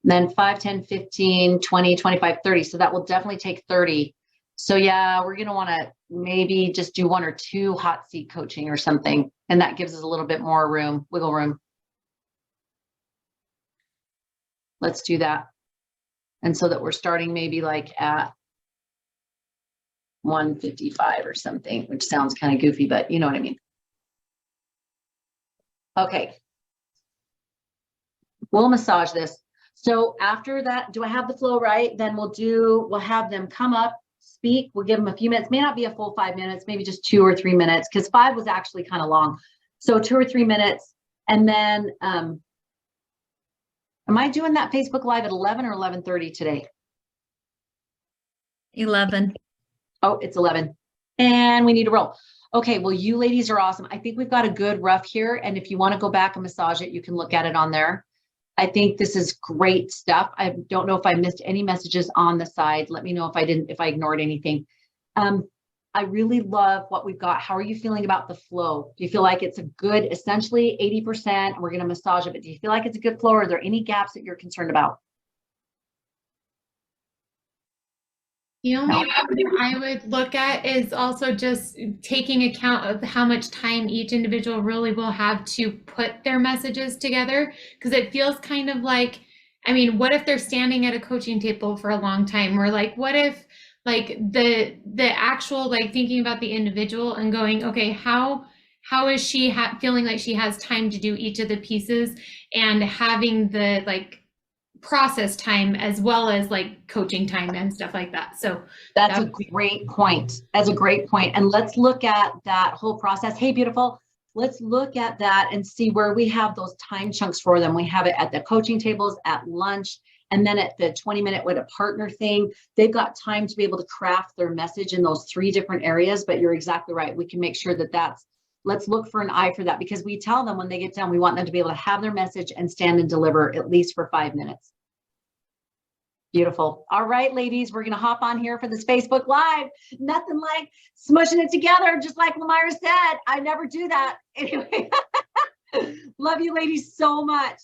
then 5, 10, 15, 20, 25, 30. So that will definitely take 30. So yeah, we're going to want to maybe just do 1 or 2 hot seat coaching or something. And that gives us a little bit more room, wiggle room. Let's do that. And so that we're starting maybe like at 1:55 or something, which sounds kind of goofy, but you know what I mean. Okay. We'll massage this. So after that, do I have the flow right? Then we'll have them come up, speak. We'll give them a few minutes, may not be a full 5 minutes, maybe just 2 or 3 minutes, because 5 was actually kind of long. So 2 or 3 minutes. And then, am I doing that Facebook Live at 11 or 11:30 today? 11. Oh, it's 11. And we need to roll. Okay, well, you ladies are awesome. I think we've got a good rough here. And if you want to go back and massage it, you can look at it on there. I think this is great stuff. I don't know if I missed any messages on the side. Let me know if I ignored anything. I really love what we've got. How are you feeling about the flow? Do you feel like it's a good, essentially 80%, we're going to massage it, but do you feel like it's a good flow? Or are there any gaps that you're concerned about? The only thing I would look at is also just taking account of how much time each individual really will have to put their messages together. Because it feels kind of like, I mean, what if they're standing at a coaching table for a long time? Or like, what if like the actual, like thinking about the individual and going, okay, how is she feeling like she has time to do each of the pieces, and having the like process time as well as like coaching time and stuff like that. So that's a great point. That's a great point. And let's look at that whole process. Hey, beautiful. Let's look at that and see where we have those time chunks for them. We have it at the coaching tables, at lunch, and then at the 20-minute with a partner thing. They've got time to be able to craft their message in those 3 different areas, but you're exactly right. We can make sure that let's look for an eye for that, because we tell them when they get done, we want them to be able to have their message and stand and deliver at least for 5 minutes. Beautiful. All right, ladies, we're going to hop on here for this Facebook Live. Nothing like smushing it together, just like Lamira said. I never do that. Anyway, love you ladies so much.